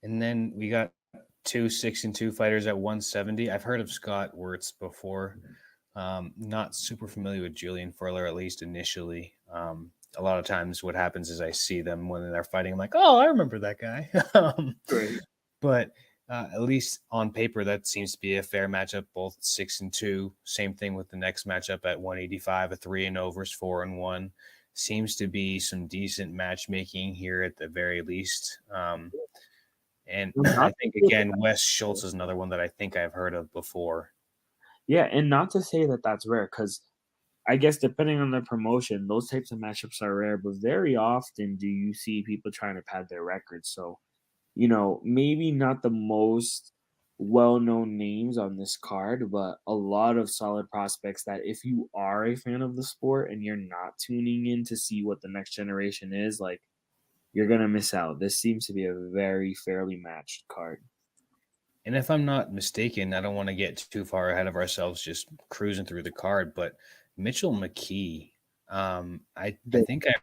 And then we got 2 6-2 fighters at 170. I've heard of Scott Wirtz before. Not super familiar with Julian Furler, at least initially. A lot of times what happens is I see them when they're fighting. I'm like, oh, I remember that guy. Great. But at least on paper, that seems to be a fair matchup, both 6-2. Same thing with the next matchup at 185, a 3-0 versus 4-1. Seems to be some decent matchmaking here at the very least. And Not I think, to say again, that Wes Schultz is another one that I think I've heard of before. Yeah, and not to say that that's rare, because I guess depending on the promotion, those types of matchups are rare, but very often do you see people trying to pad their records. So, maybe not the most well-known names on this card, but a lot of solid prospects that if you are a fan of the sport and you're not tuning in to see what the next generation is, like, you're going to miss out. This seems to be a very fairly matched card. And if I'm not mistaken, I don't want to get too far ahead of ourselves just cruising through the card, but Mitchell McKee, I think I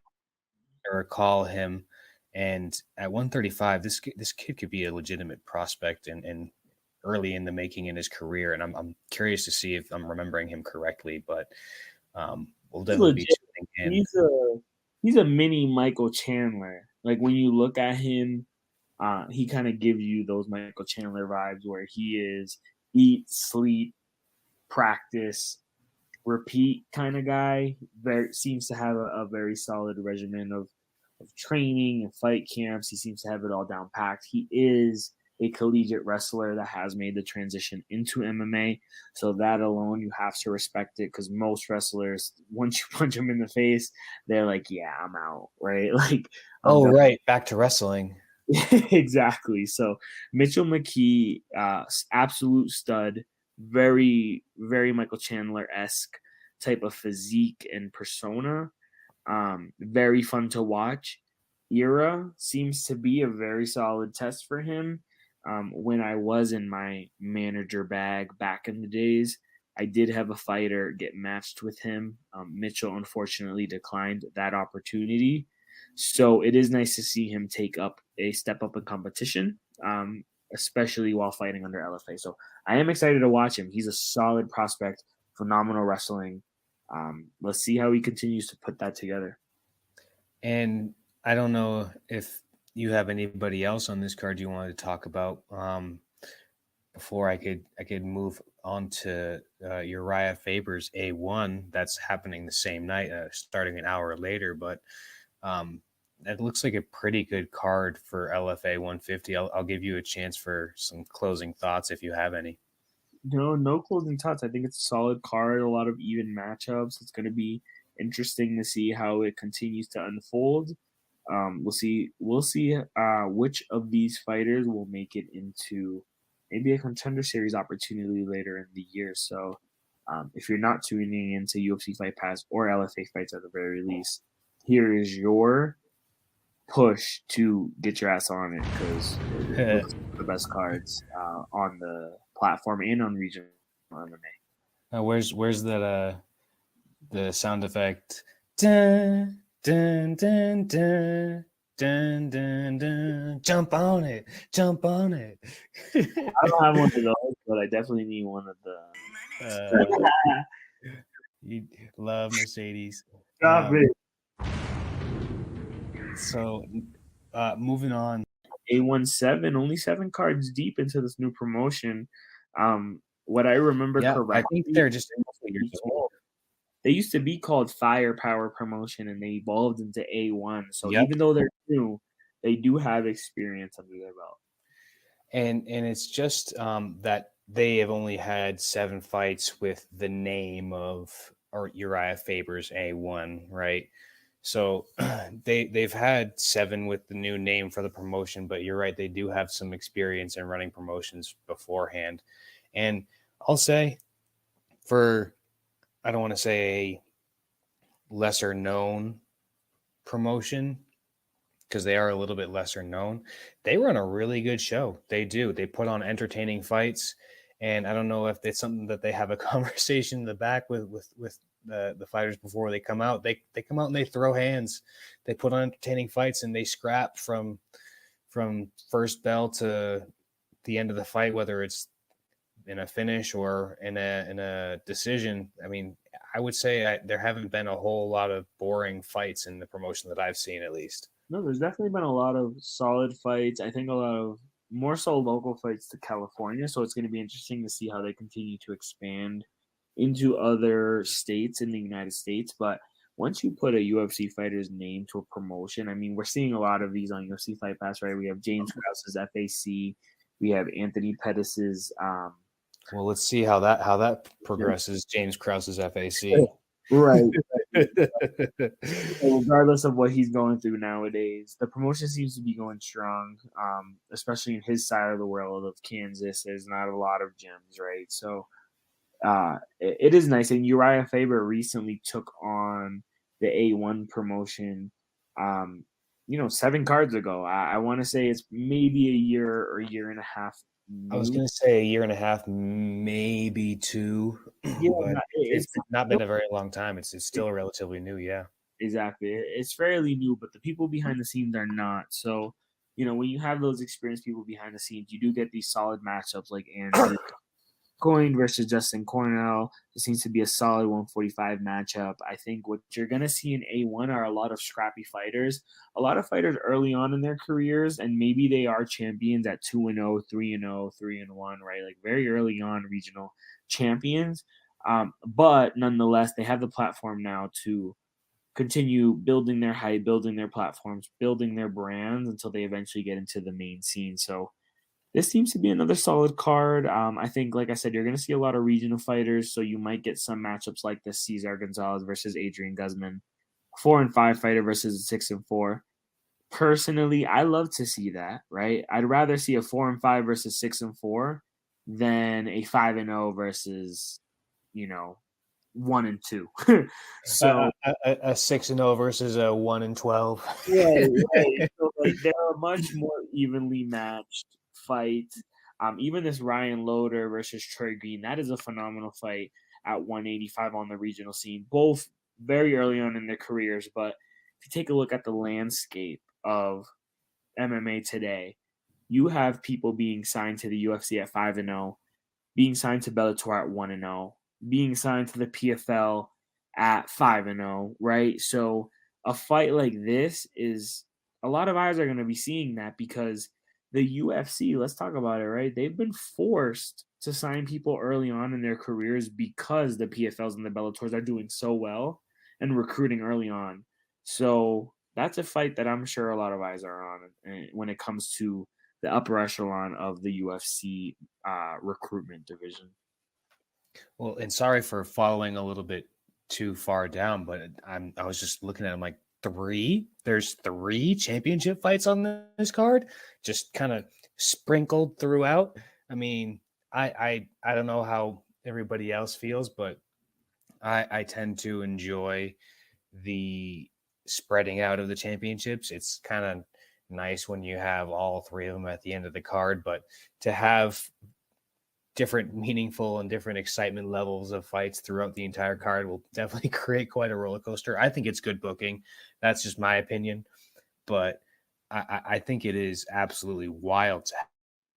recall him, and at 135, this kid could be a legitimate prospect and early in the making in his career, and I'm curious to see if I'm remembering him correctly, but we'll definitely be tuning in. He's a mini Michael Chandler. Like, when you look at him, he kind of gives you those Michael Chandler vibes where he is eat, sleep, practice, repeat kind of guy. Seems to have a very solid regimen of training and fight camps. He seems to have it all down packed. He is a collegiate wrestler that has made the transition into MMA. So that alone, you have to respect it, because most wrestlers, once you punch them in the face, they're like, yeah, I'm out, right? Like, Right. Back to wrestling. Exactly. So Mitchell McKee, absolute stud, very, very Michael Chandler-esque type of physique and persona. Very fun to watch. Era seems to be a very solid test for him. When I was in my manager bag back in the days, I did have a fighter get matched with him. Mitchell unfortunately declined that opportunity. So it is nice to see him take up a step up in competition, especially while fighting under LFA. So I am excited to watch him. He's a solid prospect, phenomenal wrestling. Let's see how he continues to put that together. And I don't know if you have anybody else on this card you wanted to talk about before I could move on to Uriah Faber's A1. That's happening the same night, starting an hour later. But it looks like a pretty good card for LFA 150. I'll give you a chance for some closing thoughts if you have any. No closing thoughts. I think it's a solid card, a lot of even matchups. It's going to be interesting to see how it continues to unfold. We'll see which of these fighters will make it into maybe a contender series opportunity later in the year. So if you're not tuning into UFC Fight Pass or LFA fights at the very least, here is your push to get your ass on it, because it looks like the best cards on the platform and on regional MMA. Where's that the sound effect? Dun, dun, dun, dun, dun, dun, dun. Jump on it. I don't have one of those, but I definitely need one of the. You love Mercedes. Stop it. So, moving on. A17, only 7 cards deep into this new promotion. What I remember correctly, I think they're just they used to be called Firepower Promotion, and they evolved into A1. So even though they're new, they do have experience under their belt. And it's just that they have only had 7 fights with the name of Uriah Faber's A1, right? So they've had 7 with the new name for the promotion, but you're right, they do have some experience in running promotions beforehand. And I'll say, for, I don't want to say a lesser known promotion, because they are a little bit lesser known, they run a really good show. They do. They put on entertaining fights. And I don't know if it's something that they have a conversation in the back with the fighters before they come out. They come out and they throw hands. They put on entertaining fights, and they scrap from first bell to the end of the fight, whether it's in a finish or in a decision. I mean, I would say there haven't been a whole lot of boring fights in the promotion that I've seen, at least. No, there's definitely been a lot of solid fights. I think a lot of more so local fights to California. So it's going to be interesting to see how they continue to expand into other states in the United States. But once you put a UFC fighter's name to a promotion, I mean, we're seeing a lot of these on UFC Fight Pass, right? We have James Krause's FAC, we have Anthony Pettis's. Well, let's see how that progresses. James Krause's FAC. Right. Regardless of what he's going through nowadays, the promotion seems to be going strong, especially in his side of the world of Kansas. There's not a lot of gyms, right? So it is nice. And Uriah Faber recently took on the A1 promotion, 7 cards ago. I want to say it's maybe a year or a year and a half. I was going to say a year and a half, maybe 2. Yeah, it's not been a very long time. It's still relatively new, yeah. Exactly. It's fairly new, but the people behind the scenes are not. So, when you have those experienced people behind the scenes, you do get these solid matchups like Andrew Coyne versus Justin Cornell. It seems to be a solid 145 matchup. I think what you're going to see in A1 are a lot of scrappy fighters, a lot of fighters early on in their careers, and maybe they are champions at 2-0, 3-0, 3-1, right? Like very early on regional champions. But nonetheless, they have the platform now to continue building their hype, building their platforms, building their brands until they eventually get into the main scene. So this seems to be another solid card. I think, like I said, you're going to see a lot of regional fighters, so you might get some matchups like the Cesar Gonzalez versus Adrian Guzman, 4-5 fighter versus a 6-4. Personally, I love to see that, right? I'd rather see a 4-5 versus 6-4 than a 5-0 versus, 1-2. So a 6-0 versus a 1-12. Right. So, they're a much more evenly matched fight. Even this Ryan Loder versus Troy Green, that is a phenomenal fight at 185 on the regional scene. Both very early on in their careers, but if you take a look at the landscape of MMA today, you have people being signed to the UFC at 5-0, being signed to Bellator at 1-0, being signed to the PFL at 5-0, right? So a fight like this is a lot of eyes are going to be seeing that because the UFC, let's talk about it, right? They've been forced to sign people early on in their careers because the PFLs and the Bellators are doing so well and recruiting early on. So that's a fight that I'm sure a lot of eyes are on when it comes to the upper echelon of the UFC recruitment division. Well, and sorry for following a little bit too far down, but I was just looking at them like 3. There's 3 championship fights on this card, just kind of sprinkled throughout. I mean, I don't know how everybody else feels, but I tend to enjoy the spreading out of the championships. It's kind of nice when you have all 3 of them at the end of the card, but to have different meaningful and different excitement levels of fights throughout the entire card will definitely create quite a roller coaster. I think it's good booking. That's just my opinion, but I think it is absolutely wild to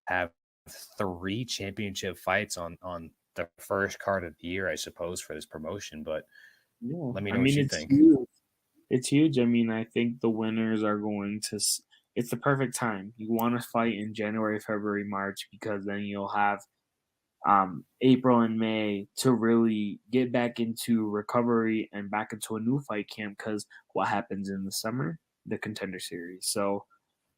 have 3 championship fights on the first card of the year, I suppose, for this promotion. But yeah, let me know what you think. Huge. It's huge. I mean, I think the winners are going to. It's the perfect time. You want to fight in January, February, March, because then you'll have April and May to really get back into recovery and back into a new fight camp, because what happens in the summer? The Contender Series. So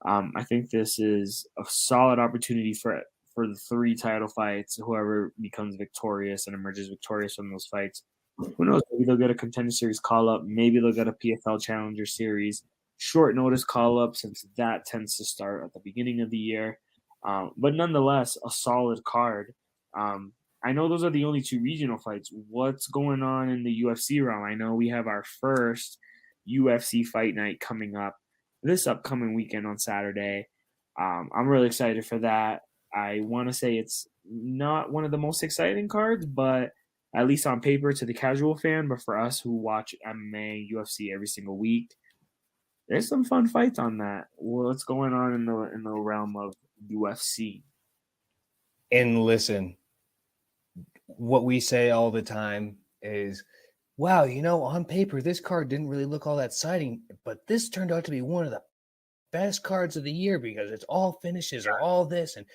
I think this is a solid opportunity for the 3 title fights. Whoever becomes victorious and emerges victorious from those fights, who knows? Maybe they'll get a Contender Series call-up. Maybe they'll get a PFL Challenger Series short notice call-up, since that tends to start at the beginning of the year. But nonetheless, a solid card. I know those are the only 2 regional fights. What's going on in the UFC realm? I know we have our first UFC fight night coming up this upcoming weekend on Saturday. I'm really excited for that. I want to say it's not one of the most exciting cards, but at least on paper to the casual fan. But for us who watch MMA, UFC every single week, there's some fun fights on that. What's going on in the realm of UFC? And listen, what we say all the time is, wow, on paper, this card didn't really look all that exciting, but this turned out to be one of the best cards of the year because it's all finishes or all this. And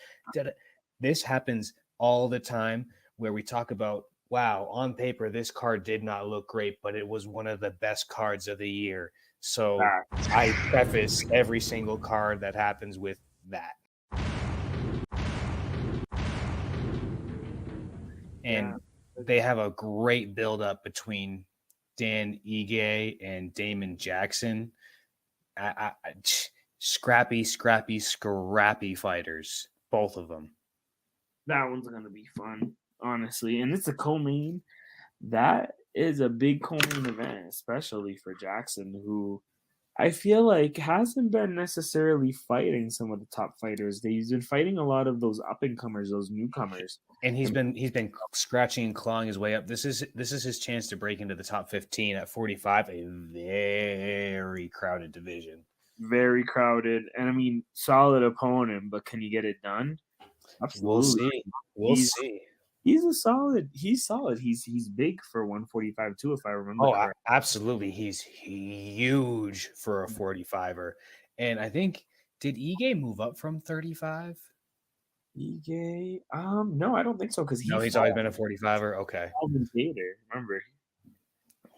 this happens all the time where we talk about wow, on paper, this card did not look great, but it was one of the best cards of the year. So I preface every single card that happens with that. And they have a great build-up between Dan Ige and Damon Jackson. Scrappy fighters, both of them. That one's going to be fun, honestly. And it's a co-main. That is a big co-main event, especially for Jackson, who I feel like hasn't been necessarily fighting some of the top fighters. He's been fighting a lot of those up-and-comers, those newcomers. And he's been scratching and clawing his way up. This is his chance to break into the top 15 at 45, a very crowded division. Very crowded. And I mean, solid opponent, but can you get it done? Absolutely. We'll see. He's solid. He's big for 145 too, if I remember. Oh, absolutely. He's huge for a 45er. And I think, did Ige move up from 35? Ige, no, I don't think so, because he's always been a 45er. Okay. Remember?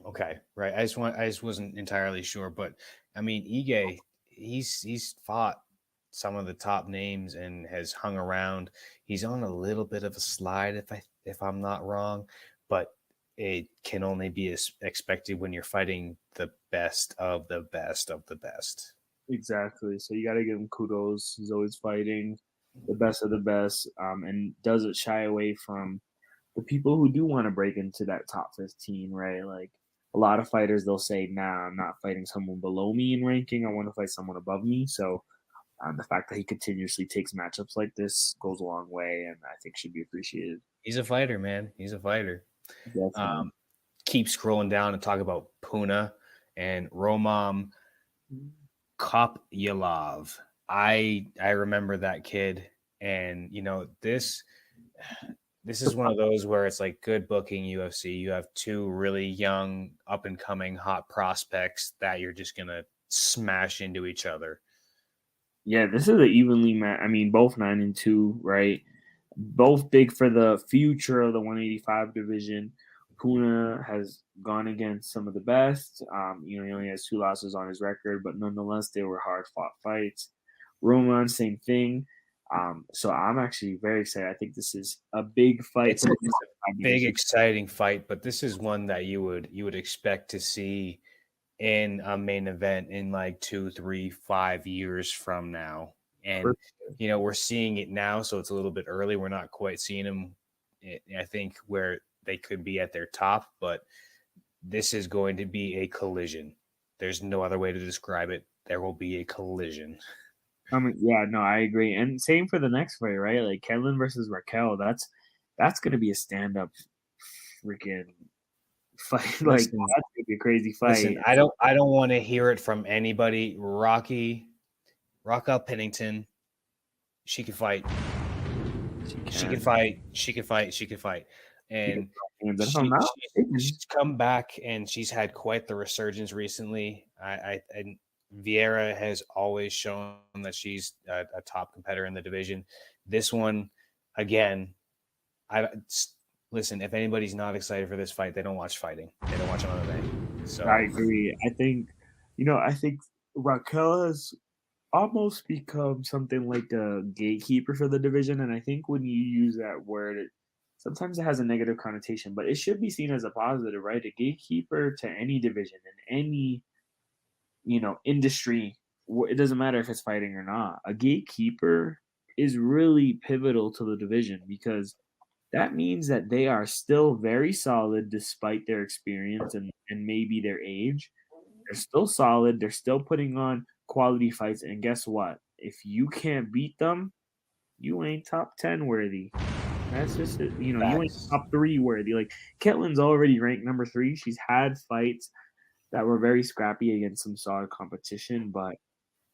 Okay, right. I just wasn't entirely sure, but I mean, Ige, he's fought some of the top names and has hung around. He's on a little bit of a slide, if I'm not wrong, but it can only be expected when you're fighting the best of the best of the best. Exactly. So you got to give him kudos. He's always fighting the best of the best, and doesn't shy away from the people who do want to break into that top 15, right? Like a lot of fighters, they'll say, nah, I'm not fighting someone below me in ranking. I want to fight someone above me. So the fact that he continuously takes matchups like this goes a long way, and I think should be appreciated. He's a fighter, man. He's a fighter. Keep scrolling down and talk about Puna and Roman Kopylov. I remember that kid, and this is one of those where it's like good booking UFC. You have two really young, up and coming, hot prospects that you're just gonna smash into each other. Yeah, this is an evenly match. I mean, both 9-2, right? Both big for the future of the 185 division. Puna has gone against some of the best. He only has 2 losses on his record, but nonetheless, they were hard-fought fights. Roman, same thing. So I'm actually very excited. I think this is a big fight. It's a big, exciting fight, but this is one that you would expect to see in a main event in like 2, 3, 5 years from now. And, we're seeing it now, so it's a little bit early. We're not quite seeing them, I think, where they could be at their top, but this is going to be a collision. There's no other way to describe it. There will be a collision. I agree. And same for the next fight, right? Like Kelvin versus Raquel. That's going to be a stand-up freaking fight. Like that's going to be a crazy fight. Listen, I don't want to hear it from anybody. Raquel Pennington, she can fight. She can fight. And she's come back, and she's had quite the resurgence recently. And Vieira has always shown that she's a top competitor in the division. This one, again, listen, if anybody's not excited for this fight, they don't watch fighting. They don't watch MMA. So I agree. I think Raquel has almost become something like a gatekeeper for the division. And I think when you use that word, sometimes it has a negative connotation, but it should be seen as a positive, right? A gatekeeper to any division and any, industry. It doesn't matter if it's fighting or not. A gatekeeper is really pivotal to the division because that means that they are still very solid despite their experience and maybe their age. They're still solid. They're still putting on quality fights. And guess what? If you can't beat them, you ain't top 10 worthy. That's just it. You ain't top 3 worthy. Like Ketlin's already ranked number 3. She's had fights that were very scrappy against some solid competition. But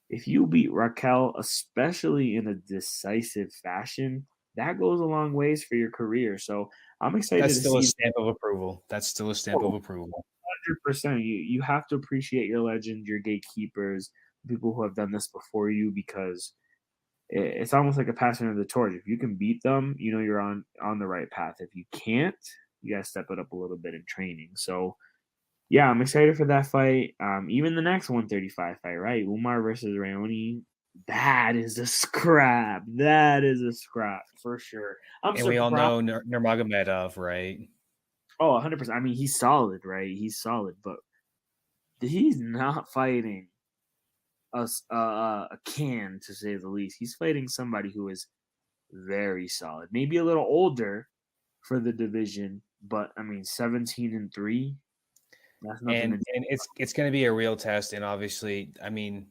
if you beat Raquel, especially in a decisive fashion, that goes a long ways for your career. So I'm excited. That's still a stamp of approval. 100%. You have to appreciate your legends, your gatekeepers, people who have done this before you, because it's almost like a passing of the torch. If you can beat them, you're on the right path. If you can't, you got to step it up a little bit in training. So, yeah, I'm excited for that fight. Even the next 135 fight, right? Umar versus Raoni. That is a scrap. That is a scrap for sure. And we all know Nurmagomedov, right? Oh, 100%. I mean, he's solid, right? He's solid, but he's not fighting a can, to say the least. He's fighting somebody who is very solid. Maybe a little older for the division, but I mean, 17-3. That's nothing. And it's going to be a real test. And obviously, I mean,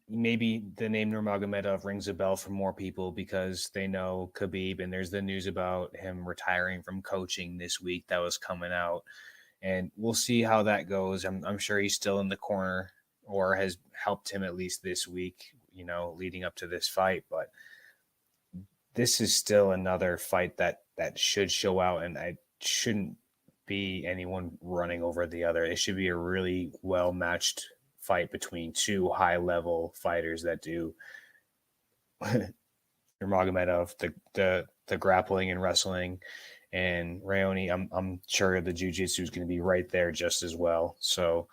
maybe the name Nurmagomedov rings a bell for more people because they know Khabib, and there's the news about him retiring from coaching this week that was coming out, and we'll see how that goes. I'm sure he's still in the corner or has helped him at least this week, leading up to this fight. But this is still another fight that should show out, and I shouldn't be anyone running over the other. It should be a really well-matched fight between two high-level fighters that do Nurmagomedov, the grappling and wrestling, and Raoni. I'm sure the jiu-jitsu is going to be right there just as well. So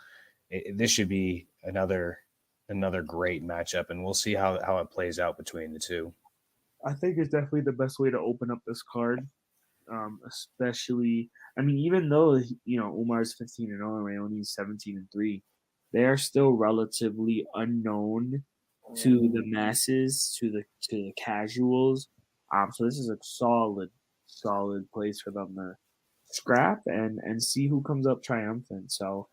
this should be another great matchup, and we'll see how it plays out between the two. I think it's definitely the best way to open up this card, especially. I mean, even though Umar's 15-0 and Raoni's 17-3, they are still relatively unknown to the masses, to the casuals. So this is a solid place for them to scrap and see who comes up triumphant. So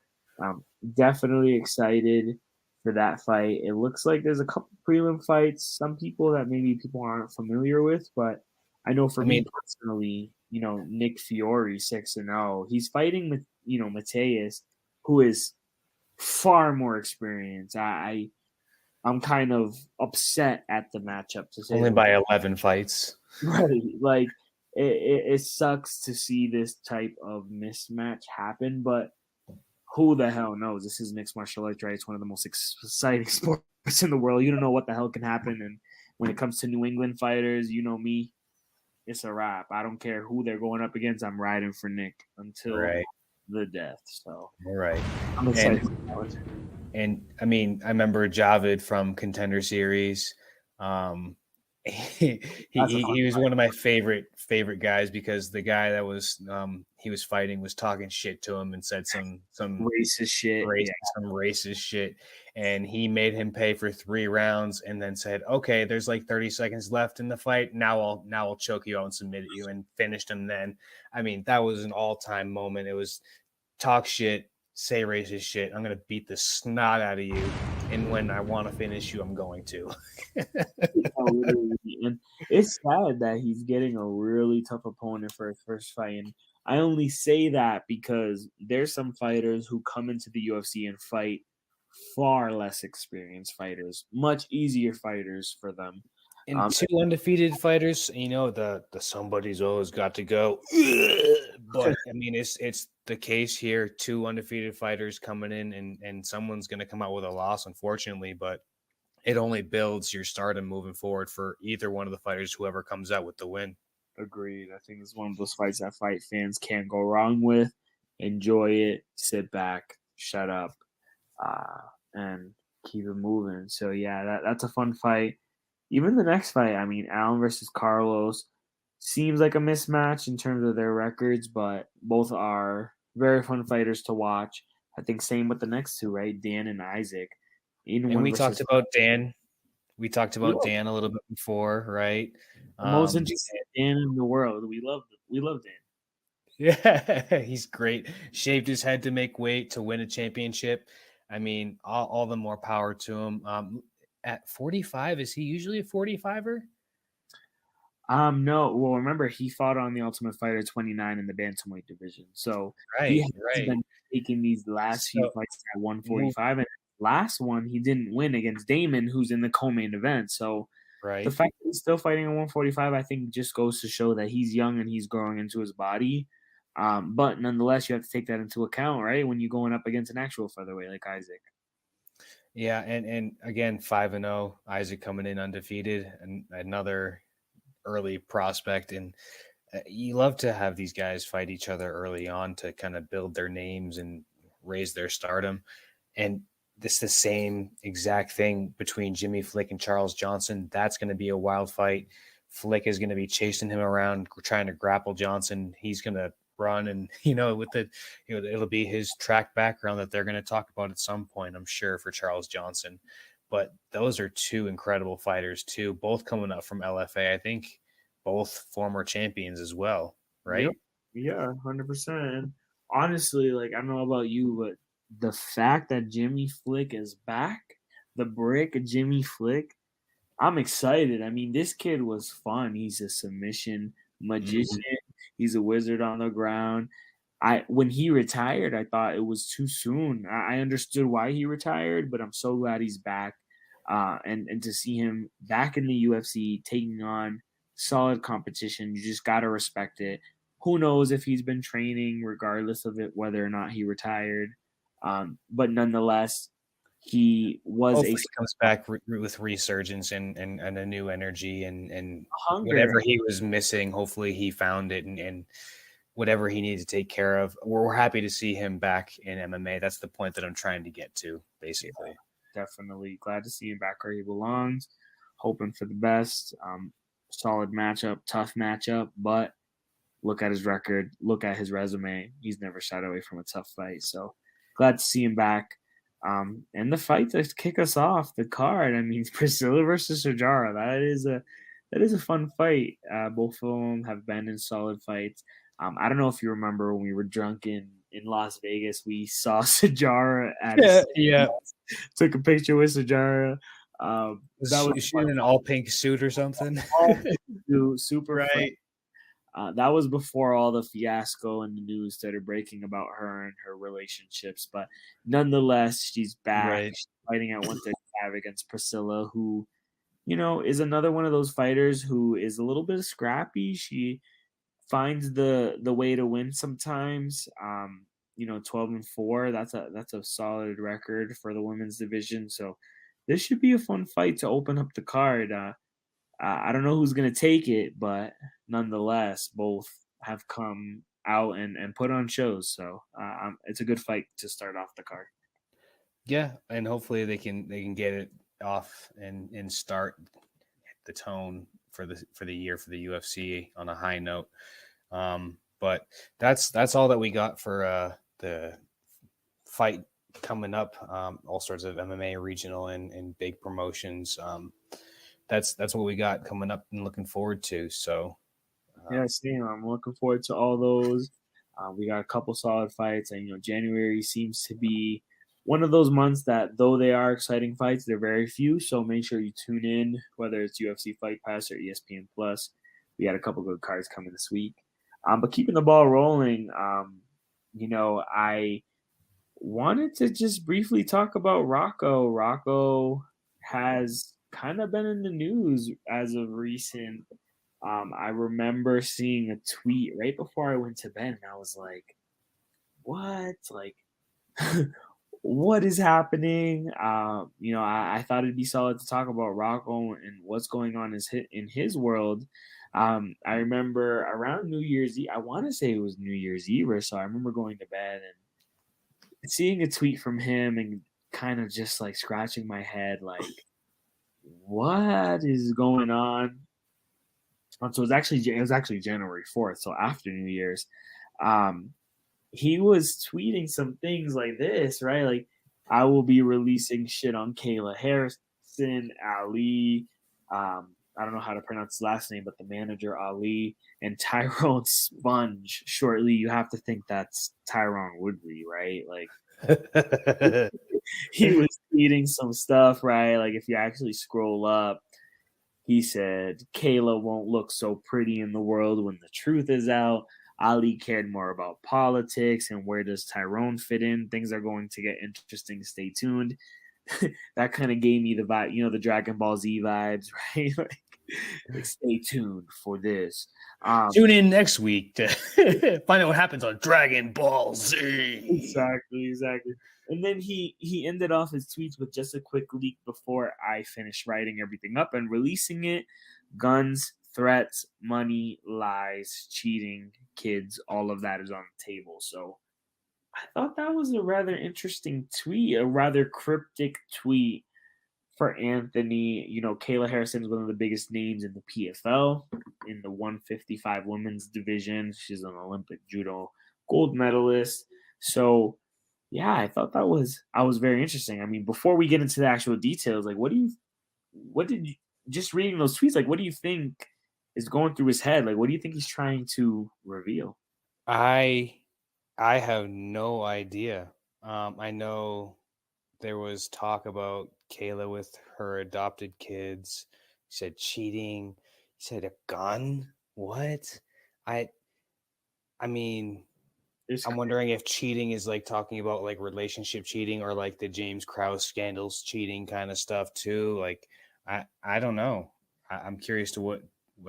definitely excited for that fight. It looks like there's a couple prelim fights, some people that maybe people aren't familiar with, but I know for me personally, Nick Fiore 6-0. He's fighting with Mateus, who is far more experienced. I'm kind of upset at the matchup, to say only by 11 fights. Right, like it sucks to see this type of mismatch happen, but who the hell knows? This is mixed martial arts, right? It's one of the most exciting sports in the world. You don't know what the hell can happen, and when it comes to New England fighters, you know me, it's a wrap. I don't care who they're going up against. I'm riding for Nick until the death. So right, I'm excited. And I mean, I remember Javid from Contender Series. He was one of my favorite guys because the guy that was he was fighting was talking shit to him and said some racist shit, and he made him pay for 3 rounds and then said, okay, there's like 30 seconds left in the fight, now I'll choke you out and submit you, and finished him then. I mean, that was an all-time moment. It was talk shit, say racist shit, I'm gonna beat the snot out of you, and when I want to finish you, I'm going to. And it's sad that he's getting a really tough opponent for his first fight. And I only say that because there's some fighters who come into the UFC and fight far less experienced fighters, much easier fighters for them. And 2 undefeated fighters, the somebody's always got to go. But I mean, it's the case here. 2 undefeated fighters coming in, and someone's going to come out with a loss, unfortunately. But it only builds your stardom moving forward for either one of the fighters, whoever comes out with the win. Agreed. I think it's one of those fights that fight fans can't go wrong with. Enjoy it, sit back, shut up, and keep it moving. So yeah, that's a fun fight. Even the next fight, I mean, Allen versus Carlos seems like a mismatch in terms of their records, but both are very fun fighters to watch. I think same with the next 2, right? Dan and Isaac. And we talked about Dan. We talked about Dan a little bit before, right? The most interesting Dan in the world. We love Dan. Yeah, he's great. Shaved his head to make weight to win a championship. I mean, all the more power to him. At 45, is he usually a 45er? No. Well, remember he fought on the Ultimate Fighter 29 in the bantamweight division. So he has been taking these last few fights at 145, and last one he didn't win against Damon, who's in the co-main event. So the fact that he's still fighting at 145, I think, just goes to show that he's young and he's growing into his body. But nonetheless, you have to take that into account, right? When you're going up against an actual featherweight like Isaac. Yeah, and again, 5-0, Isaac coming in undefeated, and another early prospect. And You love to have these guys fight each other early on to kind of build their names and raise their stardom. And this is the same exact thing between Jimmy Flick and Charles Johnson. That's going to be a wild fight. Flick is going to be chasing him around, trying to grapple Johnson. He's going to run, and it'll be his track background that they're going to talk about at some point, I'm sure, for Charles Johnson. But those are two incredible fighters too, both coming up from LFA. I think both former champions as well, right? Yep. Yeah, 100%. Honestly, like, I don't know about you, but the fact that Jimmy Flick is back, the brick of Jimmy Flick, I'm excited. I mean, this kid was fun. He's a submission magician. He's a wizard on the ground. When he retired, I thought it was too soon. I understood why he retired, but I'm so glad he's back. And to see him back in the UFC taking on solid competition, you just got to respect it. Who knows if he's been training, regardless of it, whether or not he retired. But nonetheless, he was Hopefully he comes back with resurgence and a new energy and hunger. Whatever he was missing. Hopefully he found it and whatever he needs to take care of. We're happy to see him back in MMA. That's the point that I'm trying to get to, basically. Yeah, definitely glad to see him back where he belongs. Hoping for the best. Solid matchup, tough matchup, but look at his record, look at his resume. He's never shied away from a tough fight. So glad to see him back. And the fight to kick us off, the card. I mean, Priscilla versus Sajara. That is a fun fight. Both of them have been in solid fights. I don't know if you remember when we were drunk in Las Vegas, we saw Sajara at took a picture with Sajara. That was she in an all pink suit or something. Super right. That was before all the fiasco and the news started breaking about her and her relationships. But nonetheless, she's back. Right. She's fighting at 135 against Priscilla, who, is another one of those fighters who is a little bit scrappy. She finds the way to win sometimes. 12-4. That's a solid record for the women's division. So this should be a fun fight to open up the card. I don't know who's going to take it, but nonetheless, both have come out and put on shows. So it's a good fight to start off the card. Yeah, and hopefully they can get it off and start the tone for the year for the UFC on a high note. But that's all that we got for the fight coming up. All sorts of MMA regional and big promotions. That's what we got coming up and looking forward to. So yeah, same. I'm looking forward to all those. We got a couple solid fights, and January seems to be one of those months that, though they are exciting fights, they're very few. So make sure you tune in, whether it's UFC Fight Pass or ESPN Plus. We had a couple good cards coming this week. But keeping the ball rolling, I wanted to just briefly talk about Rocco. Rocco has kind of been in the news as of recent. I remember seeing a tweet right before I went to bed, and I was like, what? Like, what is happening? I thought it'd be solid to talk about Rocco and what's going on in his world. I remember around New Year's Eve, I want to say it was New Year's Eve or so, I remember going to bed and seeing a tweet from him and kind of just like scratching my head, like, what is going on? So it was actually January 4th, so after New Year's. He was tweeting some things like this, right? Like, I will be releasing shit on Kayla Harrison, Ali, I don't know how to pronounce his last name, but the manager, Ali, and Tyrone Sponge. Shortly, you have to think that's Tyrone Woodley, right? Like, he was tweeting some stuff, right? Like, if you actually scroll up, he said, Kayla won't look so pretty in the world when the truth is out. Ali cared more about politics and where does Tyrone fit in. Things are going to get interesting. Stay tuned. That kind of gave me the vibe, the Dragon Ball Z vibes, right? like stay tuned for this. Tune in next week to find out what happens on Dragon Ball Z. Exactly. And then he ended off his tweets with just a quick leak before I finished writing everything up and releasing it. Guns threats, money, lies, cheating, kids, all of that is on the table. So I thought that was a rather interesting tweet, a rather cryptic tweet for Anthony. You know, Kayla Harrison is one of the biggest names in the PFL in the 155 women's division. She's an Olympic judo gold medalist. So yeah, I thought that was very interesting. I mean, before we get into the actual details, like what did you just reading those tweets, like what do you think is going through his head? Like what do you think he's trying to reveal? I have no idea. I know there was talk about Kayla with her adopted kids. He said cheating. He said a gun. What? I mean, I'm wondering if cheating is like talking about like relationship cheating or like the James Krause scandals cheating kind of stuff too. Like, I don't know. I'm curious to what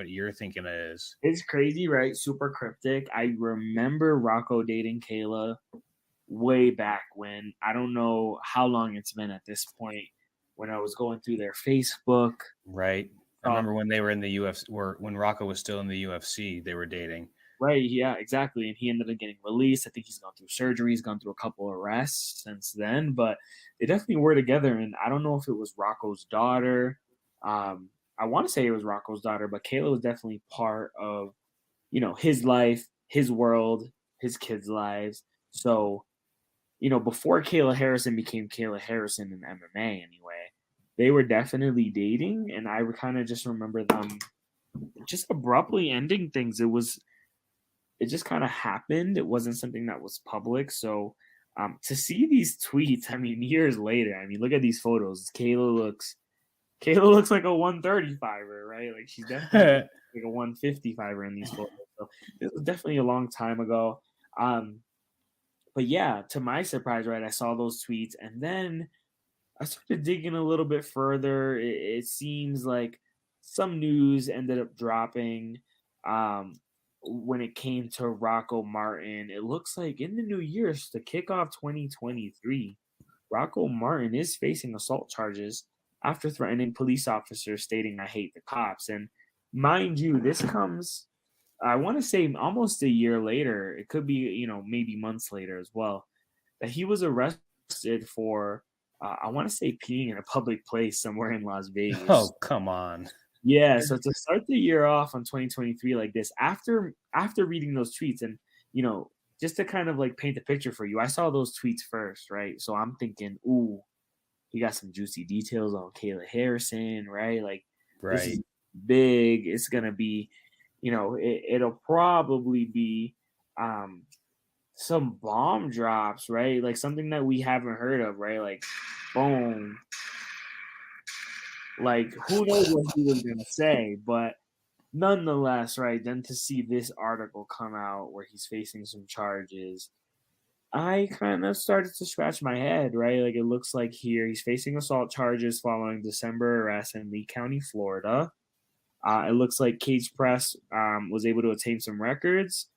you're thinking it is. It's crazy, right? Super cryptic. I remember Rocco dating Kayla way back when. I don't know how long it's been at this point. When I was going through their Facebook, right? I remember when they were in the UFC, or when Rocco was still in the UFC, they were dating. Right, yeah, exactly. And he ended up getting released. I think he's gone through surgery. He's gone through a couple of arrests since then, but they definitely were together. And I don't know if it was Rocco's daughter. I want to say it was Rocco's daughter, but Kayla was definitely part of, you know, his life, his world, his kids' lives. So, you know, before Kayla Harrison became Kayla Harrison in MMA anyway, they were definitely dating. And I kind of just remember them just abruptly ending things. It just kind of happened. It wasn't something that was public. So to see these tweets, I mean, years later, I mean, look at these photos. Kayla looks like a 135er, right? Like she's definitely like a 155er in these photos. So it was definitely a long time ago. But yeah, to my surprise, right, I saw those tweets and then I started digging a little bit further. It seems like some news ended up dropping. When it came to Rocco Martin, it looks like in the new year to kick off 2023, Rocco Martin is facing assault charges after threatening police officers, stating, "I hate the cops." And mind you, this comes, I want to say almost a year later. It could be, you know, maybe months later as well, that he was arrested for, I want to say peeing in a public place somewhere in Las Vegas. Oh, come on. Yeah, so to start the year off on 2023 like this, after reading those tweets, and you know, just to kind of like paint the picture for you, I saw those tweets first, right? So I'm thinking, ooh, he got some juicy details on Kayla Harrison, right? Like, this is big. It's gonna be, you know, it'll probably be some bomb drops, right? Like something that we haven't heard of, right? Like, boom. Like, who knows what he was going to say, but nonetheless, right, then to see this article come out where he's facing some charges, I kind of started to scratch my head, right? Like, it looks like here he's facing assault charges following December arrest in Lee County, Florida. It looks like Cage Press was able to attain some records.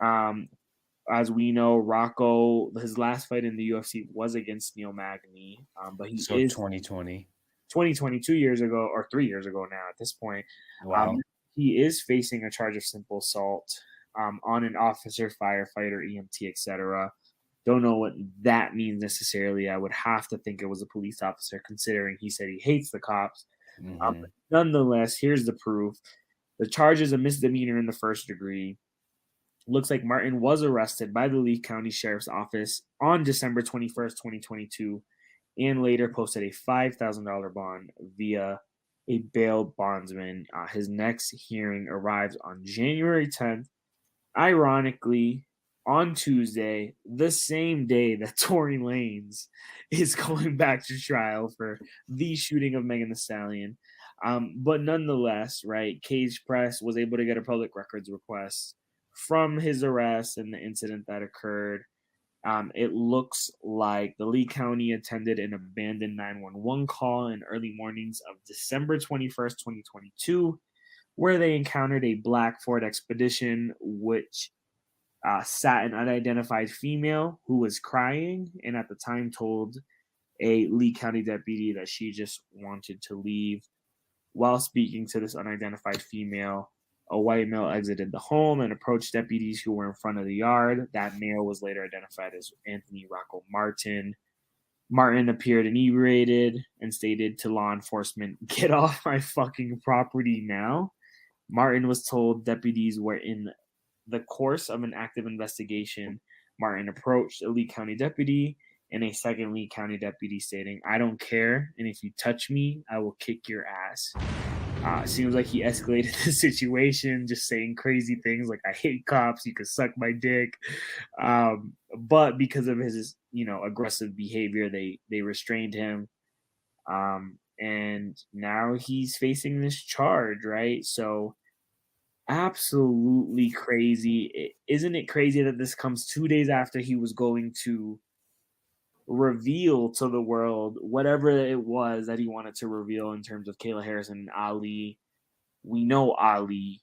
As we know, Rocco, his last fight in the UFC was against Neil Magny, but he is 2020, 2 years ago, or 3 years ago now at this point. Wow. He is facing a charge of simple assault on an officer, firefighter, EMT, etc. Don't know what that means necessarily. I would have to think it was a police officer, considering he said he hates the cops. Mm-hmm. Nonetheless, here's the proof. The charge is a misdemeanor in the first degree. Looks like Martin was arrested by the Lee County Sheriff's Office on December 21st, 2022, and later posted a $5,000 bond via a bail bondsman. His next hearing arrives on January 10th. Ironically, on Tuesday, the same day that Tory Lanez is going back to trial for the shooting of Megan Thee Stallion. But nonetheless, right, Cage Press was able to get a public records request from his arrest and the incident that occurred. It looks like the Lee County attended an abandoned 911 call in early mornings of December 21st, 2022, where they encountered a black Ford Expedition, which sat an unidentified female who was crying and at the time told a Lee County deputy that she just wanted to leave. While speaking to this unidentified female, A white male exited the home and approached deputies who were in front of the yard. That male was later identified as Anthony Rocco Martin. Martin appeared inebriated and stated to law enforcement, "Get off my fucking property now." Martin was told deputies were in the course of an active investigation. Martin approached a Lee County deputy and a second Lee County deputy stating, "I don't care, and if you touch me, I will kick your ass." Seems like he escalated the situation, just saying crazy things like, "I hate cops, you can suck my dick." But because of his, aggressive behavior, they restrained him. And now he's facing this charge, right? So absolutely crazy. Isn't it crazy that this comes 2 days after he was going to reveal to the world whatever it was that he wanted to reveal in terms of Kayla Harrison and Ali? We know Ali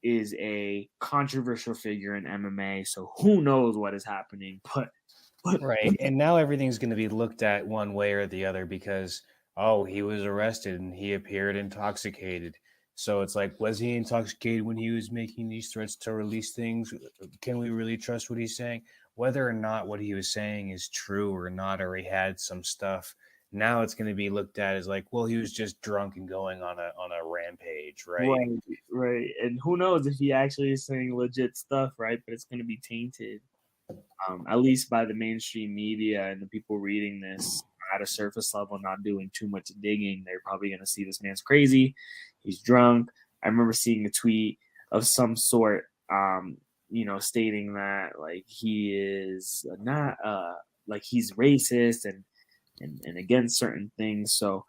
is a controversial figure in MMA, so who knows what is happening. But Right. And now everything's going to be looked at one way or the other because, oh, he was arrested and he appeared intoxicated. So it's like, was he intoxicated when he was making these threats to release things? Can we really trust what he's saying? Whether or not what he was saying is true or not, or he had some stuff, now it's going to be looked at as like, well, he was just drunk and going on a rampage, right? Right. And who knows if he actually is saying legit stuff, right? But it's going to be tainted, at least by the mainstream media and the people reading this at a surface level, not doing too much digging. They're probably going to see this man's crazy. He's drunk. I remember seeing a tweet of some sort, stating that like he is not like he's racist and against certain things. So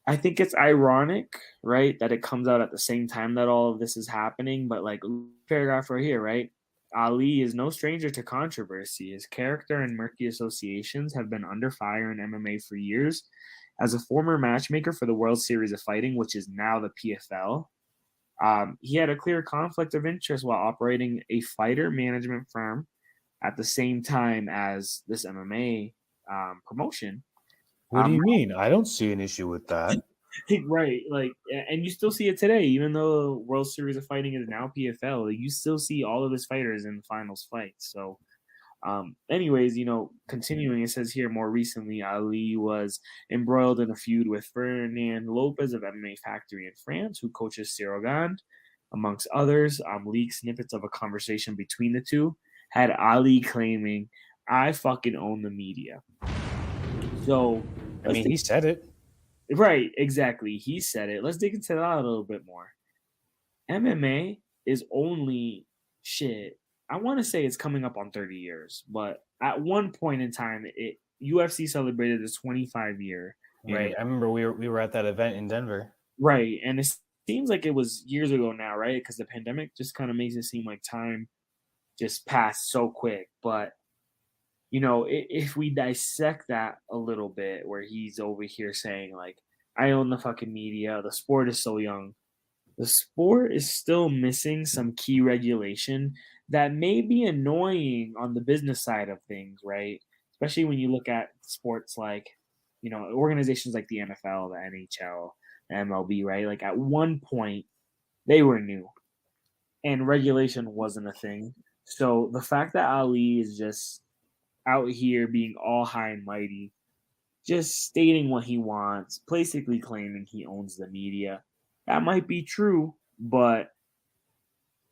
I think it's ironic, right, that it comes out at the same time that all of this is happening. But like paragraph right here, right? Ali is no stranger to controversy. His character and murky associations have been under fire in MMA for years. As a former matchmaker for the World Series of Fighting, which is now the PFL, he had a clear conflict of interest while operating a fighter management firm at the same time as this MMA promotion. What do you mean? I don't see an issue with that. Right, like, and you still see it today, even though World Series of Fighting is now PFL. You still see all of his fighters in the finals fights. So, anyways, continuing, it says here more recently, Ali was embroiled in a feud with Fernand Lopez of MMA Factory in France, who coaches Cyril Gane, amongst others. Leaked snippets of a conversation between the two had Ali claiming, "I fucking own the media." So, I mean, he said it. Right, exactly. He said it. Let's dig into that a little bit more. MMA is only shit. I want to say it's coming up on 30 years, but at one point in time, UFC celebrated its 25-year. Right. I remember we were at that event in Denver. Right, and it seems like it was years ago now, right? Because the pandemic just kind of makes it seem like time just passed so quick. But if we dissect that a little bit, where he's over here saying, like, "I own the fucking media, the sport is so young," the sport is still missing some key regulation that may be annoying on the business side of things, right? Especially when you look at sports like, organizations like the NFL, the NHL, the MLB, right? Like at one point, they were new and regulation wasn't a thing. So the fact that Ali is just out here being all high and mighty, just stating what he wants, basically claiming he owns the media. That might be true, but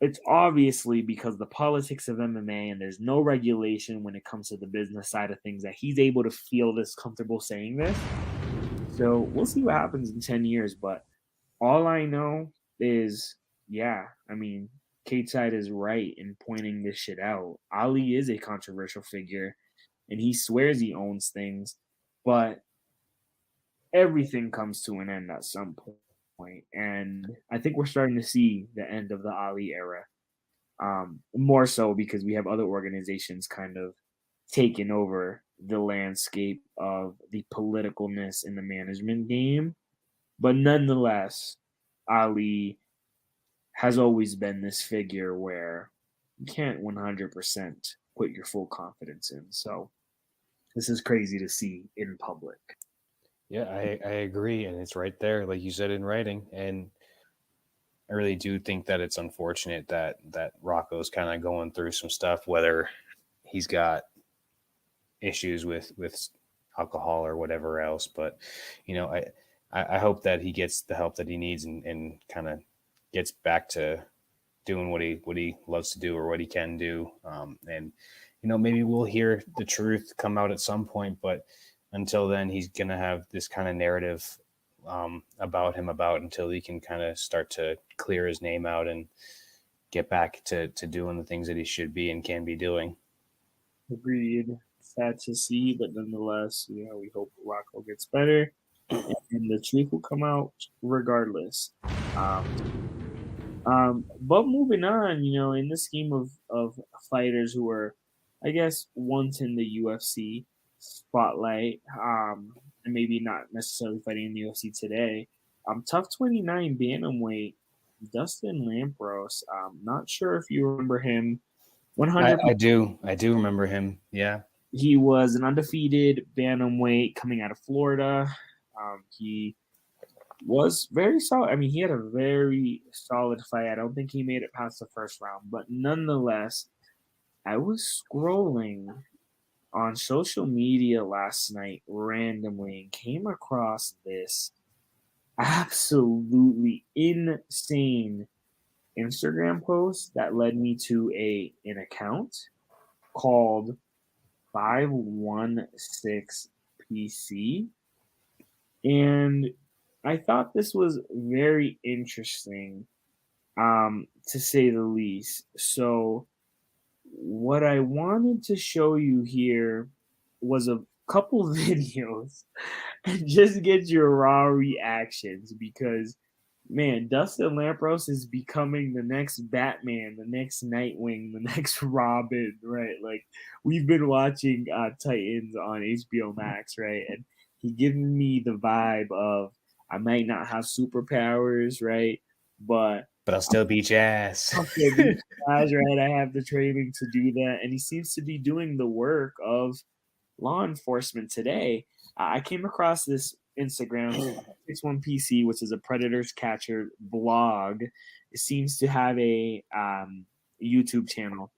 it's obviously because the politics of MMA and there's no regulation when it comes to the business side of things that he's able to feel this comfortable saying this. So we'll see what happens in 10 years. But all I know is, Kate Side is right in pointing this shit out. Ali is a controversial figure, and he swears he owns things, but everything comes to an end at some point. And I think we're starting to see the end of the Ali era, more so because we have other organizations kind of taking over the landscape of the politicalness in the management game. But nonetheless, Ali has always been this figure where you can't 100% put your full confidence in. So this is crazy to see in public. Yeah, I agree. And it's right there, like you said, in writing. And I really do think that it's unfortunate that Rocco's kind of going through some stuff, whether he's got issues with alcohol or whatever else. But, you know, I hope that he gets the help that he needs and kind of gets back to doing what he loves to do or what he can do. And, you know, maybe we'll hear the truth come out at some point, but until then, he's going to have this kind of narrative about him until he can kind of start to clear his name out and get back to doing the things that he should be and can be doing. Agreed. Sad to see, but nonetheless, you know, we hope Rocco gets better and the truth will come out regardless. But moving on, you know, in the scheme of fighters who are, I guess, once in the UFC spotlight, and maybe not necessarily fighting in the UFC today, tough 29 bantamweight, Dustin Lampros. Not sure if you remember him. 100. I do remember him. Yeah. He was an undefeated bantamweight coming out of Florida. He was very solid. I mean, he had a very solid fight. I don't think he made it past the first round, but nonetheless, I was scrolling on social media last night randomly and came across this absolutely insane Instagram post that led me to an account called 516PC. And I thought this was very interesting, to say the least. So what I wanted to show you here was a couple videos and just get your raw reactions because, man, Dustin Lampros is becoming the next Batman, the next Nightwing, the next Robin, right? Like, we've been watching Titans on HBO Max, right? And he giving me the vibe of I might not have superpowers, right? But I'll still beat your ass. right? I have the training to do that. And he seems to be doing the work of law enforcement today. I came across this Instagram, 61PC, which is a Predators Catcher blog. It seems to have a YouTube channel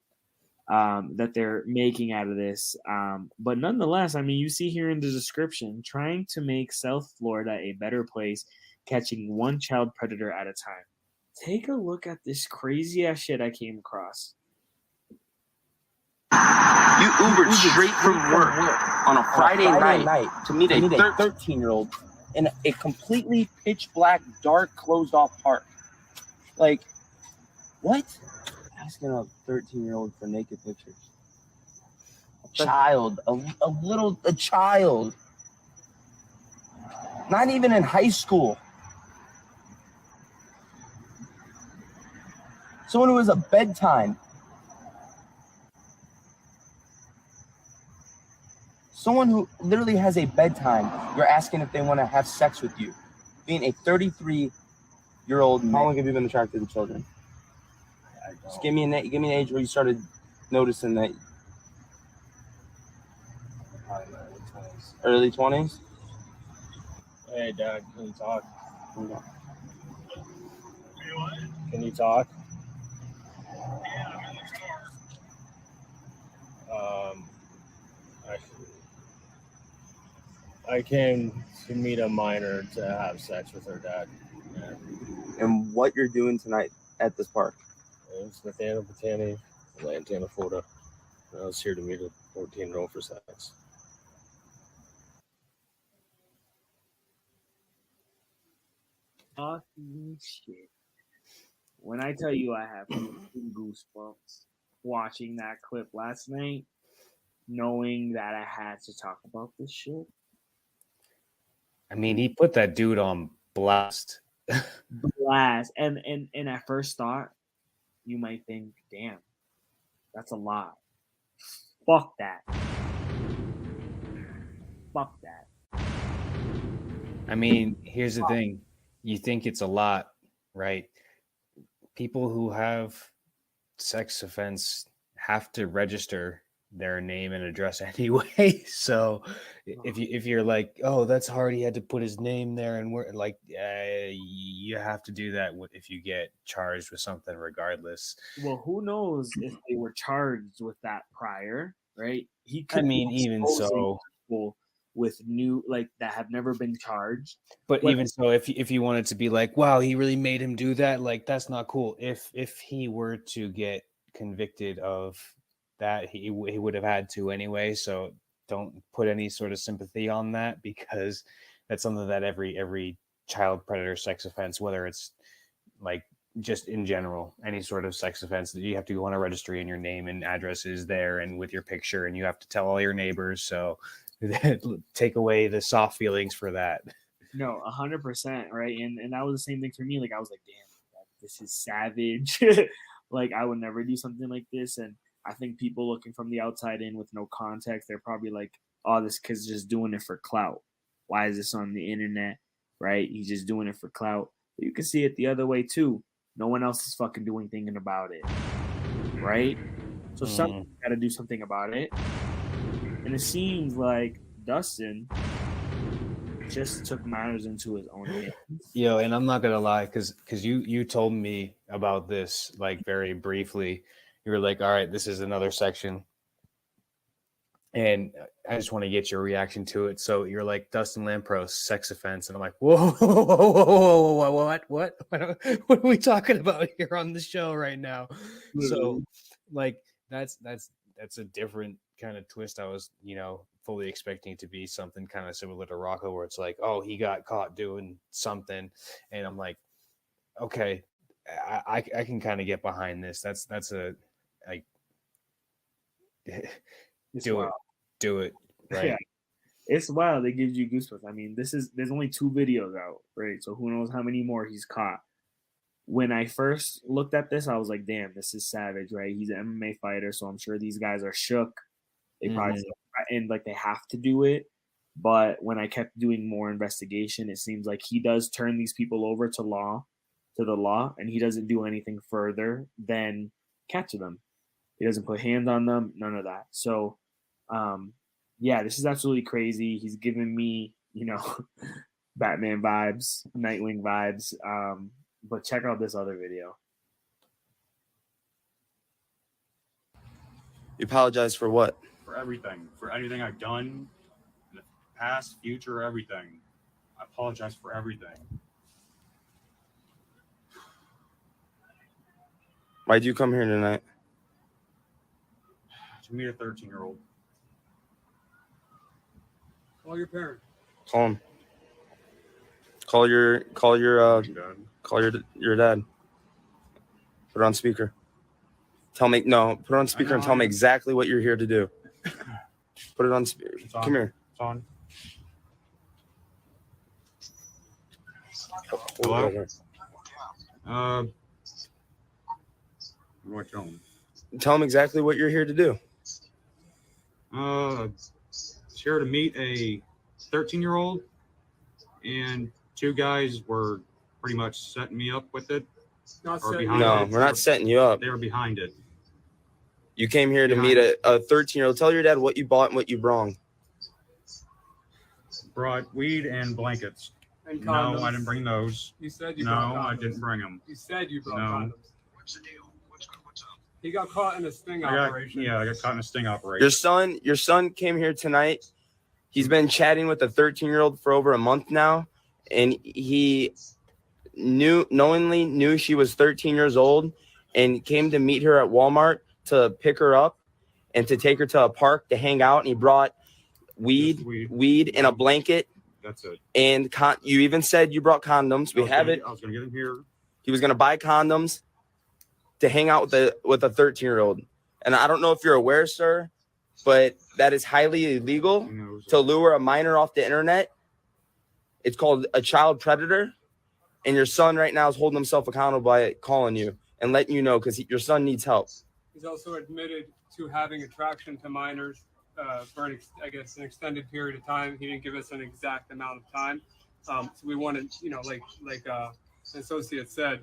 that they're making out of this. But nonetheless, I mean, you see here in the description, trying to make South Florida a better place, catching one child predator at a time. Take a look at this crazy ass shit I came across. You Ubered straight from work on a Friday night to meet a 13-year-old in a completely pitch black, dark, closed off park. Like, what? Asking a 13-year-old for naked pictures. A child. A child. Not even in high school. Someone who has a bedtime. Someone who literally has a bedtime, you're asking if they want to have sex with you. Being a 33-year-old man. How long have you been attracted to children? Just give me an age where you started noticing that. Early 20s? Hey, Dad, can you talk? Can you talk? I came to meet a minor to have sex with her dad. Yeah. And what you're doing tonight at this park? It's Nathaniel Patani, Lantana, Florida. I was here to meet a 14-year-old for sex. Fucking shit. When I tell you I have goosebumps watching that clip last night, knowing that I had to talk about this shit. I mean, he put that dude on blast. And at first thought, you might think, damn, that's a lot. Fuck that. Fuck that. I mean, here's the thing. You think it's a lot, right? People who have sex offense have to register their name and address anyway. So if you're like, oh, that's hard, he had to put his name there, and we're like, you have to do that if you get charged with something regardless. Well, who knows if they were charged with that prior, right? He could I mean, even so, people with new, like, that have never been charged. But even so, if you wanted to be like, wow, he really made him do that, like, that's not cool. If he were to get convicted of that, he would have had to anyway. So don't put any sort of sympathy on that, because that's something that every child predator sex offense, whether it's like just in general, any sort of sex offense, that you have to go on a registry and your name and address is there and with your picture, and you have to tell all your neighbors. So take away the soft feelings for that. No, 100%, right? And that was the same thing for me. Like, I was like, damn, this is savage. Like, I would never do something like this. And I think people looking from the outside in with no context, they're probably like, oh, this kid's just doing it for clout. Why is this on the internet, right? He's just doing it for clout. But you can see it the other way too. No one else is fucking doing anything about it, right? So someone's got to do something about it. And it seems like Dustin just took matters into his own hands. Yo, and I'm not gonna lie, because you told me about this like very briefly. You were like, all right, this is another section, and I just want to get your reaction to it. So you're like, Dustin Lampros, sex offense, and I'm like, whoa, what are we talking about here on the show right now? So like that's a different kind of twist. I was, fully expecting it to be something kind of similar to Rocco, where it's like, oh, he got caught doing something, and I'm like, okay, I can kind of get behind this. That's a like, do it, right? Yeah, it's wild. It gives you goosebumps. I mean, there's only 2 videos out, right? So who knows how many more he's caught. When I first looked at this, I was like, damn, this is savage, right? He's an MMA fighter, so I'm sure these guys are shook. They probably and like they have to do it. But when I kept doing more investigation, it seems like he does turn these people over to the law, and he doesn't do anything further than catch them. He doesn't put hands on them, none of that. So, yeah, this is absolutely crazy. He's giving me, Batman vibes, Nightwing vibes. But check out this other video. You apologize for what? For everything, for anything I've done in the past, future, everything. I apologize for everything. Why'd you come here tonight? To meet a 13-year-old. Call your parent. Call him. Call your dad. Put it on speaker. Put it on speaker and tell me exactly what you're here to do. Put it on speaker. Come here. It's on. Hello? What do I tell him? Tell him exactly what you're here to do. Here to meet a 13-year-old, and 2 guys were pretty much setting me up with it. No, we're not setting you up. They were behind it. You came here to meet a 13-year-old. Tell your dad what you bought and what you brought. Brought weed and blankets. And no, condoms. I didn't bring those. You said you no, brought condoms. I didn't bring them. You said you brought No. condoms. What's the deal? What's up? He got caught in a sting operation. I got caught in a sting operation. Your son came here tonight. He's been chatting with a 13-year-old for over a month now, and he knowingly knew she was 13 years old and came to meet her at Walmart to pick her up and to take her to a park to hang out. And he brought weed and a blanket. That's it. And you even said you brought condoms. We have it. I was going to get him here. He was going to buy condoms to hang out with a 13-year-old. And I don't know if you're aware, sir, but that is highly illegal to lure a minor off the internet. It's called a child predator. And your son right now is holding himself accountable by calling you and letting you know, because your son needs help. He's also admitted to having attraction to minors for an extended period of time. He didn't give us an exact amount of time. So we wanted, like the associate said,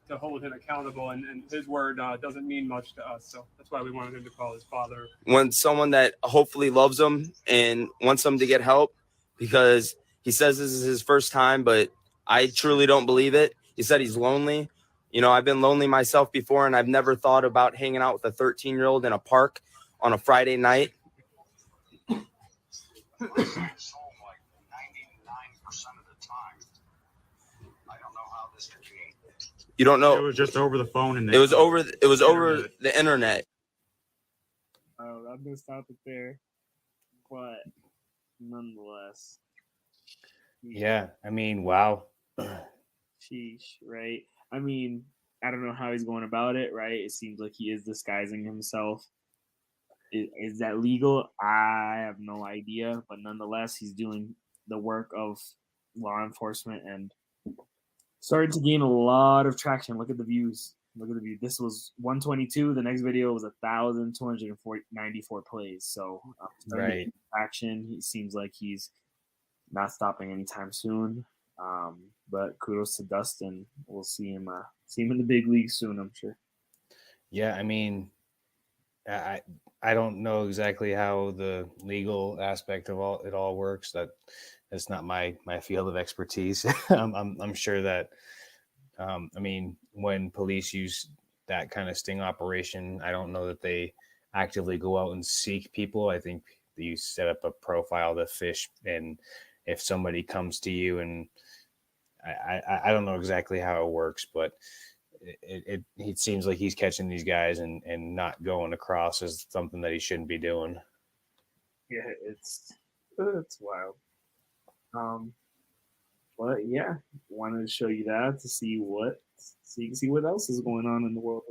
to hold him accountable, and his word doesn't mean much to us. So that's why we wanted him to call his father. When someone that hopefully loves him and wants him to get help, because he says this is his first time, but I truly don't believe it. He said he's lonely. You know, I've been lonely myself before, and I've never thought about hanging out with a 13-year-old in a park on a Friday night. You don't know. It was just over the phone, and It was over the internet. Oh, I'm gonna stop it there. But nonetheless, Yeah, I mean, wow. sheesh, right? I mean, I don't know how he's going about it, right? It seems like he is disguising himself. Is that legal? I have no idea, but nonetheless, he's doing the work of law enforcement and starting to gain a lot of traction. Look at the views. Look at the view. This was 122. The next video was 1,294 plays. So Right. traction. He seems like he's not stopping anytime soon. But kudos to Dustin. We'll see him in the big league soon, I'm sure. Yeah, I mean, I don't know exactly how the legal aspect of it all works. That's not my field of expertise. I'm sure that I mean, when police use that kind of sting operation, I don't know that they actively go out and seek people. I think you set up a profile to fish, and if somebody comes to you, and I don't know exactly how it works, but it seems like he's catching these guys and not going across as something that he shouldn't be doing. Yeah, it's wild. But yeah, wanted to show you that to see what else is going on in the world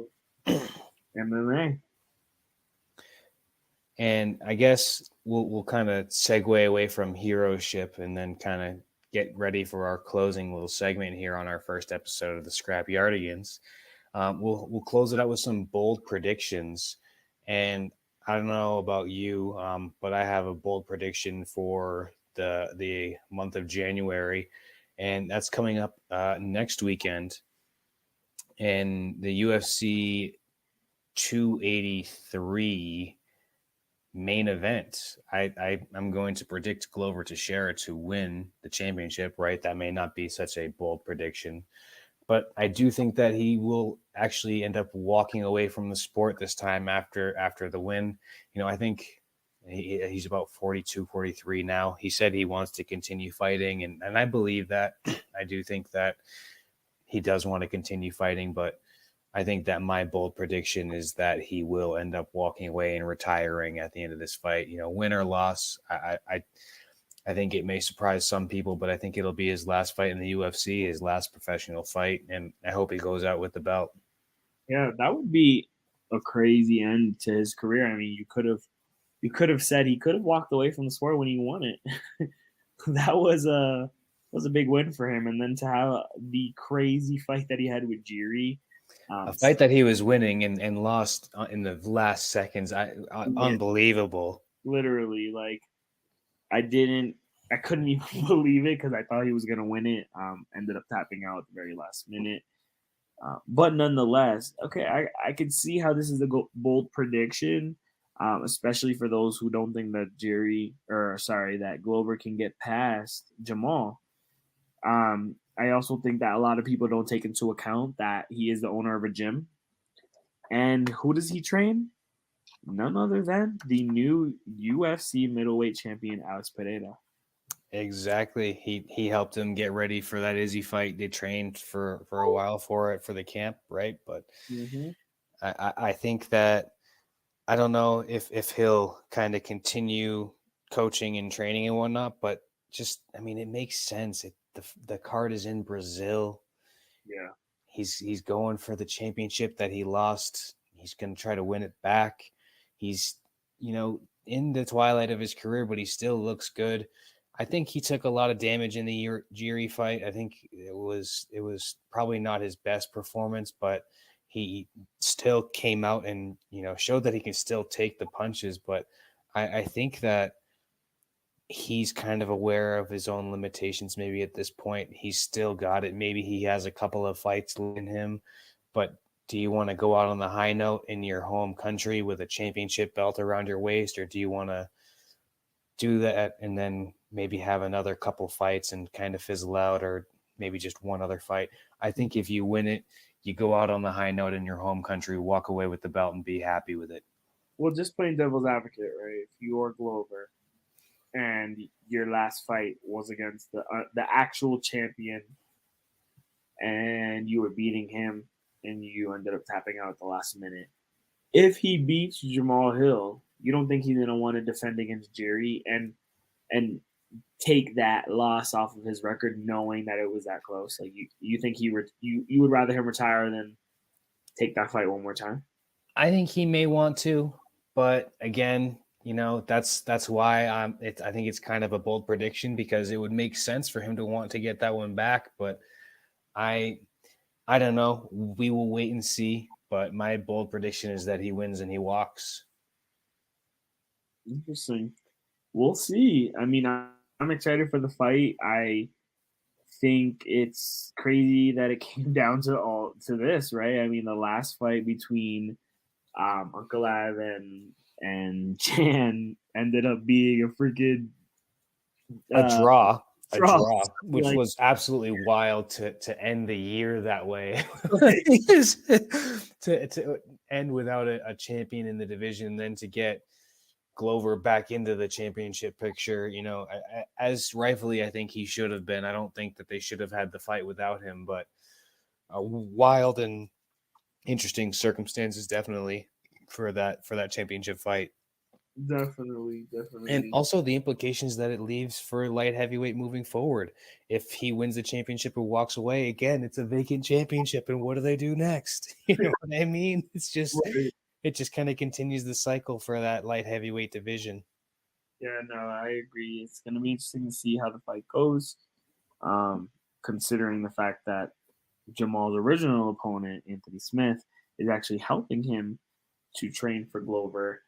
of MMA. And I guess we'll kind of segue away from heroship and then kind of get ready for our closing little segment here on our first episode of the Scrapyardigans. We'll close it out with some bold predictions. And I don't know about you, but I have a bold prediction for the month of January, and that's coming up next weekend. And the UFC 283 main event, I'm going to predict Glover Teixeira to win the championship, right? That may not be such a bold prediction, but I do think that he will actually end up walking away from the sport this time after the win. You know, I think he's about 42, 43 now. He said he wants to continue fighting, and I believe that. I do think that he does want to continue fighting, but I think that my bold prediction is that he will end up walking away and retiring at the end of this fight. You know, win or loss, I think it may surprise some people, but I think it'll be his last fight in the UFC, his last professional fight, and I hope he goes out with the belt. Yeah, that would be a crazy end to his career. I mean, you could have said he could have walked away from the sport when he won it. That was a big win for him, and then to have the crazy fight that he had with Jiri. A fight that he was winning and lost in the last seconds. Unbelievable. Literally, like I couldn't even believe it because I thought he was going to win it. Ended up tapping out at the very last minute. But nonetheless, okay, I can see how this is a bold prediction, especially for those who don't think that that Glover can get past Jamal. I also think that a lot of people don't take into account that he is the owner of a gym. And who does he train? None other than the new UFC middleweight champion, Alex Pereira. Exactly. He helped him get ready for that Izzy fight. They trained for a while for the camp, right? But I think that I don't know if he'll kind of continue coaching and training and whatnot, but just, I mean, it makes sense. The card is in Brazil. Yeah. He's going for the championship that he lost. He's going to try to win it back. He's, in the twilight of his career, but he still looks good. I think he took a lot of damage in the Jiri fight. I think it was probably not his best performance, but he still came out and, showed that he can still take the punches. But I think that he's kind of aware of his own limitations. Maybe at this point, he's still got it. Maybe he has a couple of fights in him, but do you want to go out on the high note in your home country with a championship belt around your waist, or do you want to do that and then maybe have another couple fights and kind of fizzle out, or maybe just one other fight? I think if you win it, you go out on the high note in your home country, walk away with the belt, and be happy with it. Well, just playing devil's advocate, right? If you're Glover and your last fight was against the actual champion, and you were beating him, and you ended up tapping out at the last minute. If he beats Jamal Hill, you don't think he's gonna want to defend against Jerry and take that loss off of his record, knowing that it was that close? Like you think you would rather him retire than take that fight one more time? I think he may want to, but again, that's why I think it's kind of a bold prediction, because it would make sense for him to want to get that one back. But I don't know. We will wait and see. But my bold prediction is that he wins and he walks. Interesting. We'll see. I mean, I'm excited for the fight. I think it's crazy that it came down to this, right? I mean, the last fight between Uncle Av and Jan ended up being a freaking a draw, draw, which was absolutely wild to end the year that way. to end without a champion in the division, then to get Glover back into the championship picture, as rightfully I think he should have been. I don't think that they should have had the fight without him, but wild and interesting circumstances definitely for that championship fight. Definitely. And also the implications that it leaves for light heavyweight moving forward. If he wins the championship and walks away, again, it's a vacant championship, and what do they do next? You know what I mean? It's just it just kind of continues the cycle for that light heavyweight division. Yeah, no, I agree. It's going to be interesting to see how the fight goes, considering the fact that Jamal's original opponent, Anthony Smith, is actually helping him to train for Glover.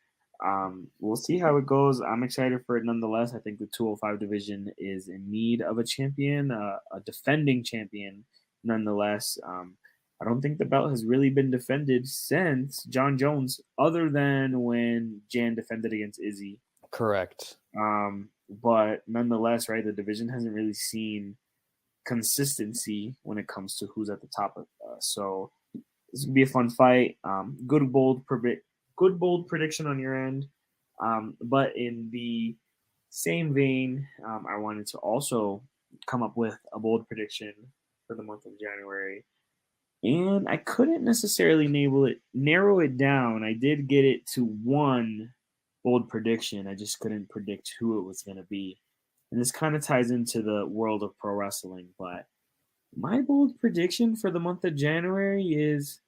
We'll see how it goes. I'm excited for it nonetheless. I think the 205 division is in need of a champion, a defending champion nonetheless. I don't think the belt has really been defended since John Jones, other than when Jan defended against Izzy. Correct. But nonetheless, right, the division hasn't really seen consistency when it comes to who's at the top of so this will be a fun fight. Good bold prediction on your end. But in the same vein, I wanted to also come up with a bold prediction for the month of January. And I couldn't necessarily narrow it down. I did get it to one bold prediction. I just couldn't predict who it was going to be. And this kind of ties into the world of pro wrestling. But my bold prediction for the month of January is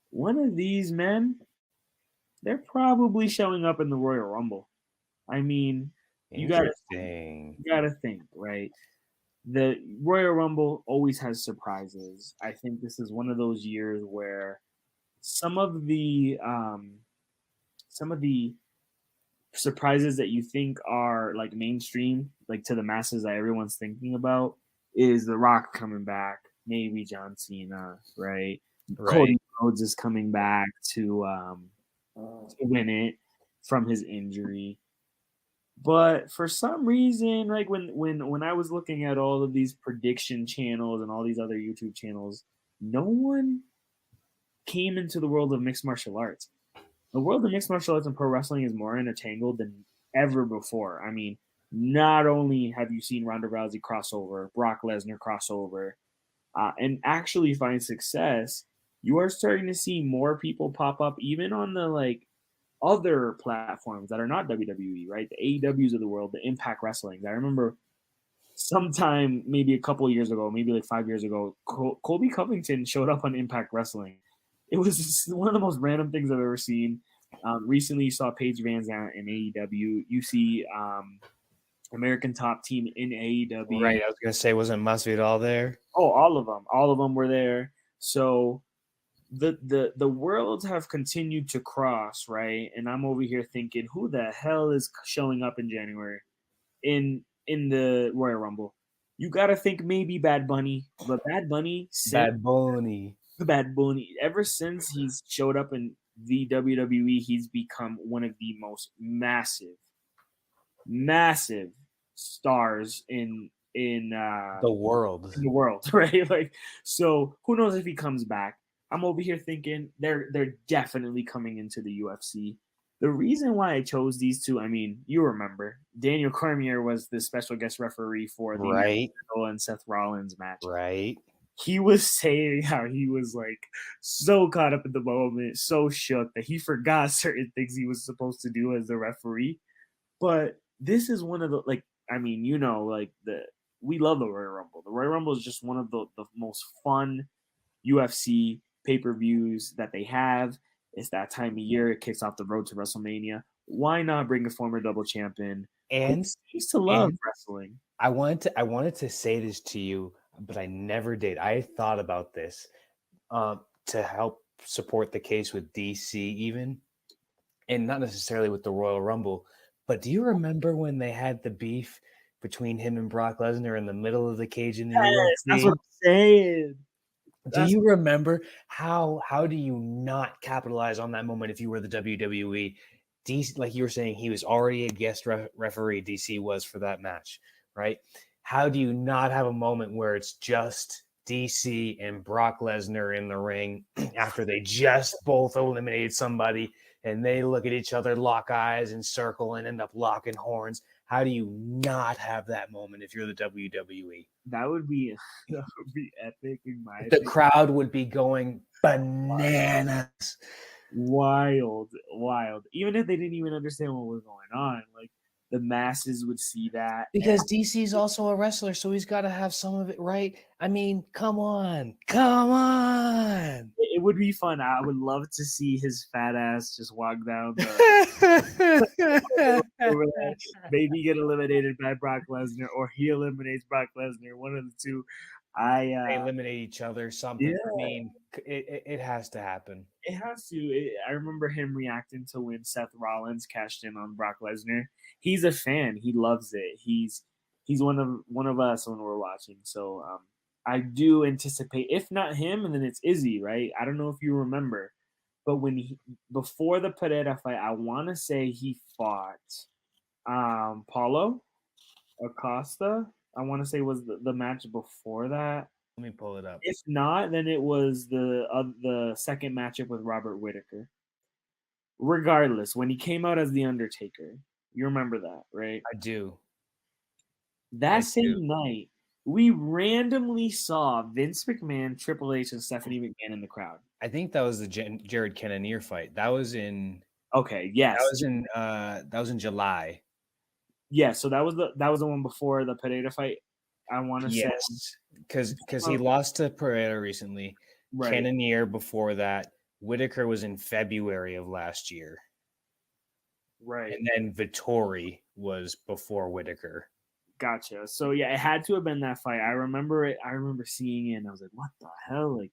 one of these men, they're probably showing up in the Royal Rumble. I mean, you got to think, right? The Royal Rumble always has surprises. I think this is one of those years where some of the surprises that you think are like mainstream, like to the masses that everyone's thinking about, is The Rock coming back, maybe John Cena, right? Cody Rhodes is coming back to win it from his injury. But for some reason, like when I was looking at all of these prediction channels and all these other YouTube channels, no one came into the world of mixed martial arts. The world of mixed martial arts and pro wrestling is more entangled than ever before. I mean, not only have you seen Ronda Rousey crossover, Brock Lesnar crossover, and actually find success, you are starting to see more people pop up, even on the like other platforms that are not WWE, right? The AEWs of the world, the Impact Wrestling. I remember sometime maybe a couple of years ago, maybe like 5 years ago, Colby Covington showed up on Impact Wrestling. It was just one of the most random things I've ever seen. Recently, you saw Paige Van Zandt in AEW. You see American Top Team in AEW. Right, I was going to say, wasn't Masvidal there? Oh, all of them. All of them were there. So the worlds have continued to cross, right? And I'm over here thinking, who the hell is showing up in January? in the Royal Rumble. You gotta think maybe Bad Bunny, but Bad Bunny, Bad Bunny. ever since he's showed up in the WWE, he's become one of the most massive stars in The world. in the world, right? Like, so who knows if he comes back? I'm over here thinking they're definitely coming into the UFC. The reason why I chose these two, I mean, you remember Daniel Cormier was the special guest referee for the Right. Noah and Seth Rollins match. Right. He was saying how he was like so caught up in the moment, so shook that he forgot certain things he was supposed to do as the referee. But this is one of the, like, I mean, you know, like we love the Royal Rumble. The Royal Rumble is just one of the most fun UFC pay-per-views that they have. It's that time of year. It kicks off the road to WrestleMania. Why not bring a former double champion? And used to love and wrestling. I wanted to say this to you, but I never did. I thought about this to help support the case with DC even, and not necessarily with the Royal Rumble. But do you remember when they had the beef between him and Brock Lesnar in the middle of the cage in the UFC? That's what I'm saying. Do you remember how do you not capitalize on that moment if you were the WWE? DC, like you were saying, he was already a guest referee. DC was for that match, right? How do you not have a moment where it's just DC and Brock Lesnar in the ring after they just both eliminated somebody and they look at each other, lock eyes and circle and end up locking horns? How do you not have that moment if you're the WWE? That would be epic in my The opinion. crowd would be going bananas. Wild. Even if they didn't even understand what was going on, like the masses would see that. Because DC's also a wrestler, so he's got to have some of it right. I mean, come on. It would be fun. I would love to see his fat ass just walk down the maybe get eliminated by Brock Lesnar, or he eliminates Brock Lesnar. One of the two. They eliminate each other. Something. Yeah. I mean, it has to happen. It has to. I remember him reacting to when Seth Rollins cashed in on Brock Lesnar. He's a fan. He loves it. He's one of us when we're watching. So I do anticipate, if not him, and then it's Izzy, right? I don't know if you remember, but before the Pereira fight, I want to say he fought Paulo Acosta. I want to say was the match before that. Let me pull it up. If not, then it was the second matchup with Robert Whittaker. Regardless, when he came out as The Undertaker, you remember that, right? I do. That same night, we randomly saw Vince McMahon, Triple H, and Stephanie McMahon in the crowd. I think that was the Jared Cannonier fight. That was in. Okay, yes. That was in July. Yeah, so that was the one before the Pereira fight. I want to say because he lost to Pereira recently. Right. Cannonier before that. Whittaker was in February of last year. Right. And then Vittori was before Whittaker. Gotcha. So yeah, it had to have been that fight. I remember it. I remember seeing it, and I was like, "What the hell? Like,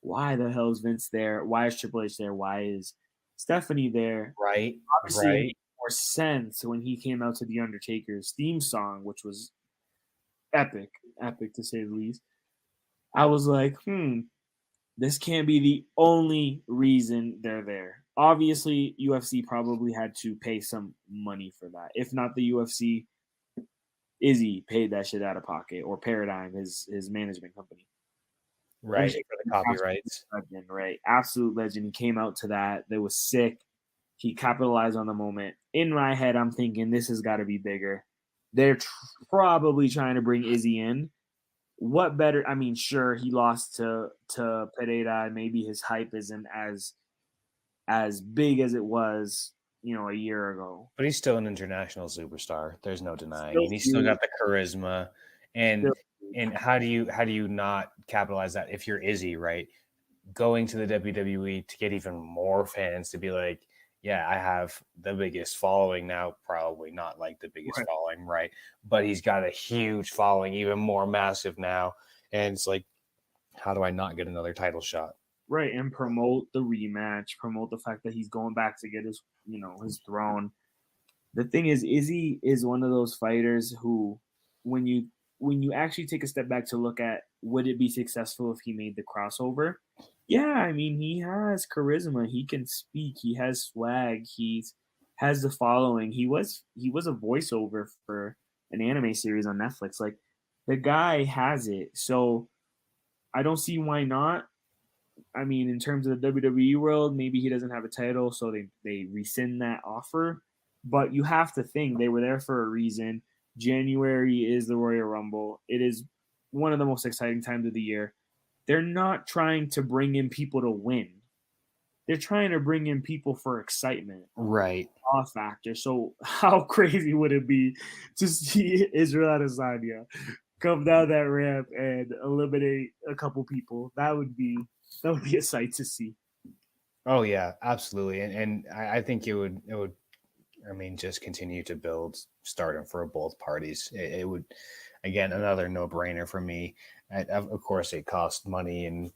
why the hell is Vince there? Why is Triple H there? Why is Stephanie there?" Right. Obviously, Right. it made more sense when he came out to the Undertaker's theme song, which was epic to say the least. I was like, this can't be the only reason they're there. Obviously, UFC probably had to pay some money for that. If not the UFC, Izzy paid that shit out of pocket, or Paradigm, his management company. Right, for the copyrights. Legend, right, absolute legend. He came out to that. That was sick. He capitalized on the moment. In my head, I'm thinking this has got to be bigger. They're probably trying to bring Izzy in. What better? I mean, sure, he lost to Pereira. Maybe his hype isn't as big as it was, a year ago. But he's still an international superstar. There's no denying. And he's still got the charisma. And how do you not capitalize that if you're Izzy, right? Going to the WWE to get even more fans to be like, yeah, I have the biggest following now. Probably not like the biggest following, right? But he's got a huge following, even more massive now. And it's like, how do I not get another title shot? Right, and promote the rematch, promote the fact that he's going back to get his throne. the thing is, Izzy is one of those fighters who, when you actually take a step back to look at would it be successful if he made the crossover? Yeah, I mean, he has charisma. He can speak. He has swag. He's has the following. He was a voiceover for an anime series on Netflix. Like, the guy has it. So I don't see why not. I mean, in terms of the WWE world, maybe he doesn't have a title, so they rescind that offer. But you have to think they were there for a reason. January is the Royal Rumble. It is one of the most exciting times of the year. They're not trying to bring in people to win. They're trying to bring in people for excitement. Right. Awe factor. So how crazy would it be to see Israel Adesanya come down that ramp and eliminate a couple people? That would be a sight to see. Oh yeah, absolutely. And I think it would I mean, just continue to build stardom for both parties. It would, again, another no-brainer for me. Of course, it costs money and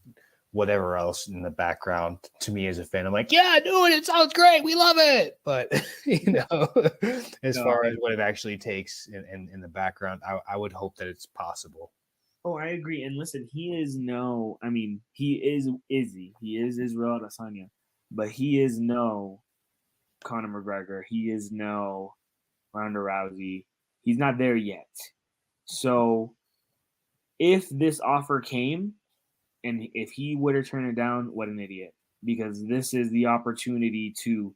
whatever else in the background. To me as a fan, I'm like, yeah, do it. It sounds great. We love it. But, as far as what it actually takes in the background, I would hope that it's possible. Oh, I agree. And listen, he is Izzy. He is Israel Adesanya. But he is no Conor McGregor. He is no Ronda Rousey. He's not there yet. So if this offer came and if he would have turned it down, what an idiot. Because this is the opportunity to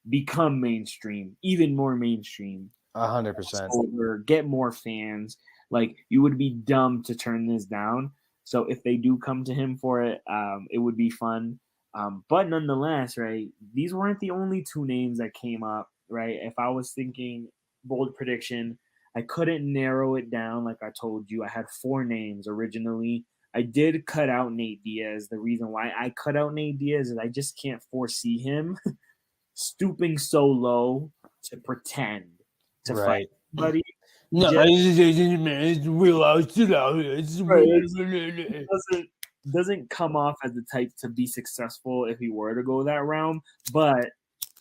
become mainstream, even more mainstream. 100%. Get more fans. Like, you would be dumb to turn this down. So if they do come to him for it, it would be fun. But nonetheless, right, these weren't the only two names that came up, right? If I was thinking bold prediction, I couldn't narrow it down like I told you. I had 4 names originally. I did cut out Nate Diaz. The reason why I cut out Nate Diaz is I just can't foresee him stooping so low to pretend to fight somebody. No, it's real out. Doesn't come off as the type to be successful if he were to go that route. But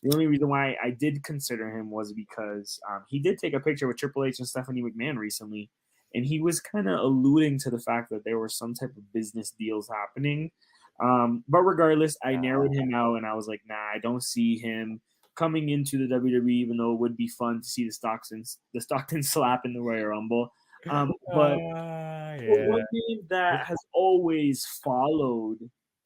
the only reason why I did consider him was because he did take a picture with Triple H and Stephanie McMahon recently, and he was kind of alluding to the fact that there were some type of business deals happening. But regardless, I narrowed him out, and I was like, nah, I don't see him coming into the WWE, even though it would be fun to see the Stockton slap in the Royal Rumble. But one name that has always followed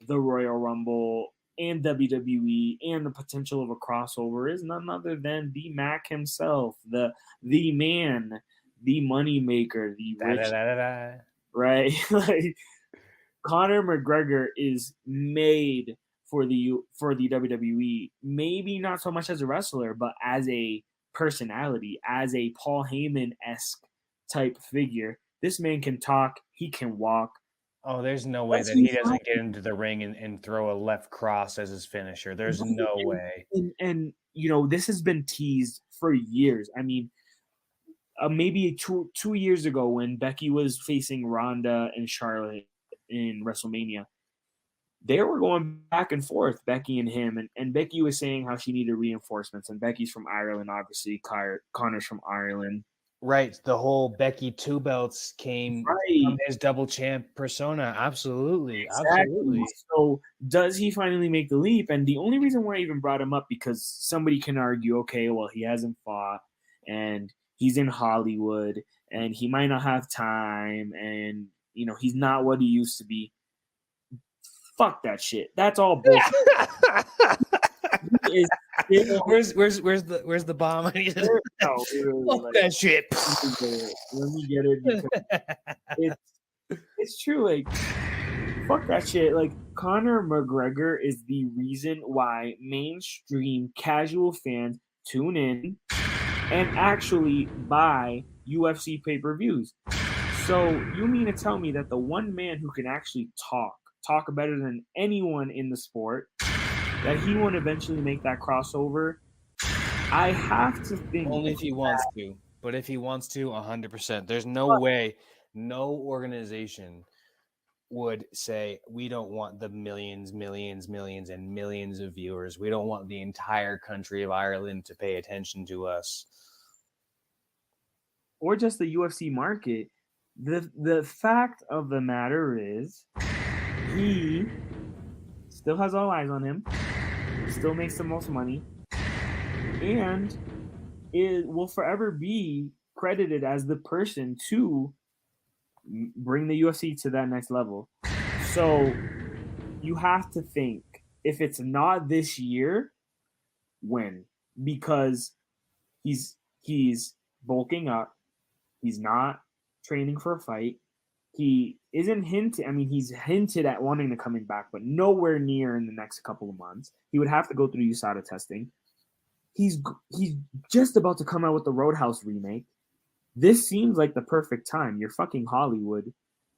the Royal Rumble and WWE and the potential of a crossover is none other than the Mac himself, the man, the money maker, the rich, right? Like, Conor McGregor is made for the WWE, maybe not so much as a wrestler, but as a personality, as a Paul Heyman-esque type figure. This man can talk, he can walk. Oh, there's no way that he doesn't get into the ring and throw a left cross as his finisher. There's no way. And this has been teased for years. I mean, maybe two years ago when Becky was facing Ronda and Charlotte in WrestleMania, they were going back and forth, Becky and him, and Becky was saying how she needed reinforcements, and Becky's from Ireland, obviously. Connor's from Ireland. Right. The whole Becky 2 belts came from his double champ persona. Absolutely. Exactly. Absolutely. So does he finally make the leap? And the only reason why I even brought him up, because somebody can argue, okay, well, he hasn't fought and he's in Hollywood and he might not have time and, he's not what he used to be. Fuck that shit. That's all bullshit. Where's the bomb? Fuck that shit. Let me get it because it's true. Like, fuck that shit. Like, Conor McGregor is the reason why mainstream casual fans tune in and actually buy UFC pay-per-views. So you mean to tell me that the one man who can actually talk better than anyone in the sport, that he won't eventually make that crossover? I have to think only if he wants to. But if he wants to, 100%. There's no way, no organization would say, we don't want the millions and millions of viewers. We don't want the entire country of Ireland to pay attention to us. Or just the UFC market. The fact of the matter is, he still has all eyes on him, still makes the most money, and it will forever be credited as the person to bring the UFC to that next level. So you have to think, if it's not this year, when? Because he's bulking up, he's not training for a fight. He isn't hinted. I mean, he's hinted at wanting to coming back, but nowhere near in the next couple of months. He would have to go through USADA testing. He's just about to come out with the Roadhouse remake. This seems like the perfect time. You're fucking Hollywood.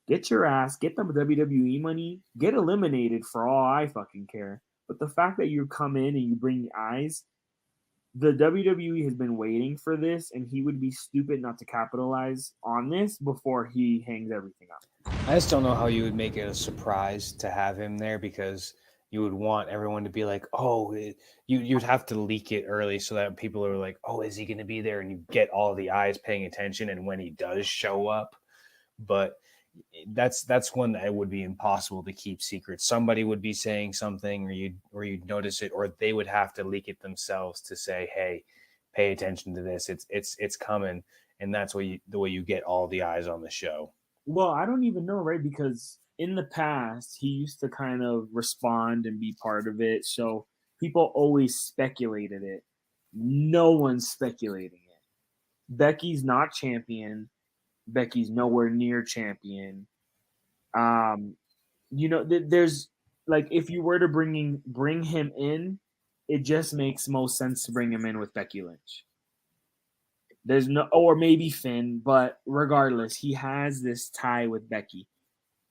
Get your ass, get the WWE money, get eliminated for all I fucking care. But the fact that you come in and you bring eyes, the WWE has been waiting for this, and he would be stupid not to capitalize on this before he hangs everything up. I just don't know how you would make it a surprise to have him there, because you would want everyone to be like, oh, you'd have to leak it early so that people are like, oh, is he going to be there? And you get all the eyes paying attention. And when he does show up, but that's one that would be impossible to keep secret. Somebody would be saying something, or you'd notice it, or they would have to leak it themselves to say, hey, pay attention to this. It's coming. And that's the way you get all the eyes on the show. Well, I don't even know, right? Because in the past, he used to kind of respond and be part of it. So people always speculated it. No one's speculating it. Becky's not champion. Becky's nowhere near champion. There's like, if you were to bring him in, it just makes most sense to bring him in with Becky Lynch. There's no, or maybe Finn, but regardless, he has this tie with Becky.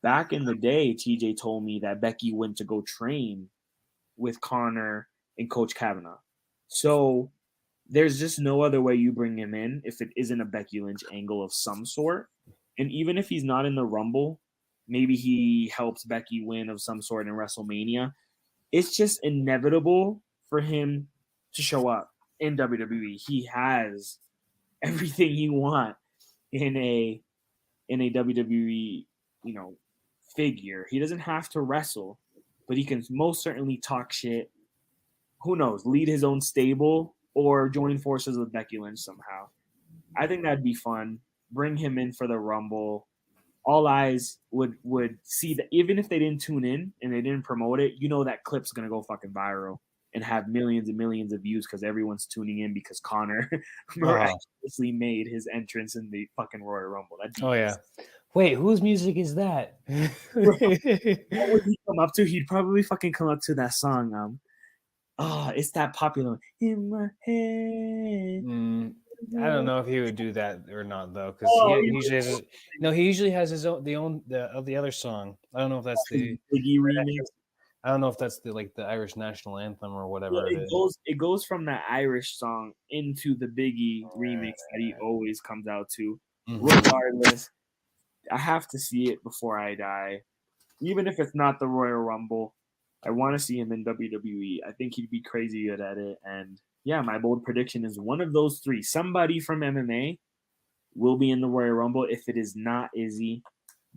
Back in the day, TJ told me that Becky went to go train with Connor and Coach Kavanaugh. So there's just no other way you bring him in if it isn't a Becky Lynch angle of some sort. And even if he's not in the Rumble, maybe he helps Becky win of some sort in WrestleMania. It's just inevitable for him to show up in WWE. He has everything you want in a WWE, figure. He doesn't have to wrestle, but he can most certainly talk shit. Who knows? Lead his own stable or join forces with Becky Lynch somehow. I think that'd be fun. Bring him in for the Rumble. All eyes would see that, even if they didn't tune in and they didn't promote it, that clip's gonna go fucking viral and have millions and millions of views because everyone's tuning in because Connor miraculously made his entrance in the fucking Royal Rumble. Yeah. Wait, whose music is that? What would he come up to? He'd probably fucking come up to that song. It's that popular in my head. I don't know if he would do that or not, though, because he usually has his own the other song. I don't know if that's the Biggie remix. I don't know if that's the Irish national anthem or whatever. It goes from that Irish song into the Biggie remix that he always comes out to. Mm-hmm. Regardless, I have to see it before I die. Even if it's not the Royal Rumble, I want to see him in WWE. I think he'd be crazy good at it. And yeah, my bold prediction is one of those three. Somebody from MMA will be in the Royal Rumble. If it is not Izzy,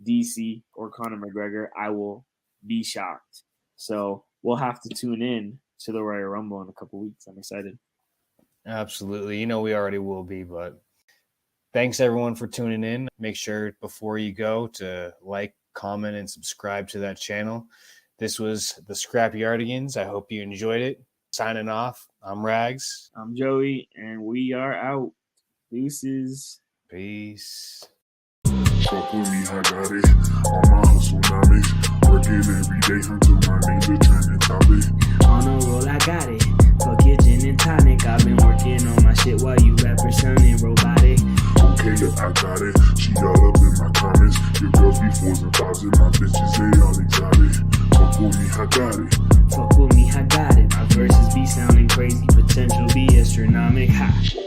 DC, or Conor McGregor, I will be shocked. So we'll have to tune in to the Royal Rumble in a couple weeks. I'm excited. Absolutely. We already will be, but thanks everyone for tuning in. Make sure before you go to like, comment, and subscribe to that channel. This was the Scrapyardigans. I hope you enjoyed it. Signing off. I'm Rags. I'm Joey, and we are out. Deuces. Peace. Fuck with me, I got it. On my hustle knowledge. Working every day until my name's a trending topic. On a roll, I got it. Fuck your gin and tonic. I've been working on my shit while you rappers sounding robotic. Okay, I got it. She all up in my comments. Your girls be 4s and 5s and my bitches, they all exotic. Fuck with me, I got it. Fuck with me, I got it. My verses be sounding crazy. Potential be astronomic. Ha.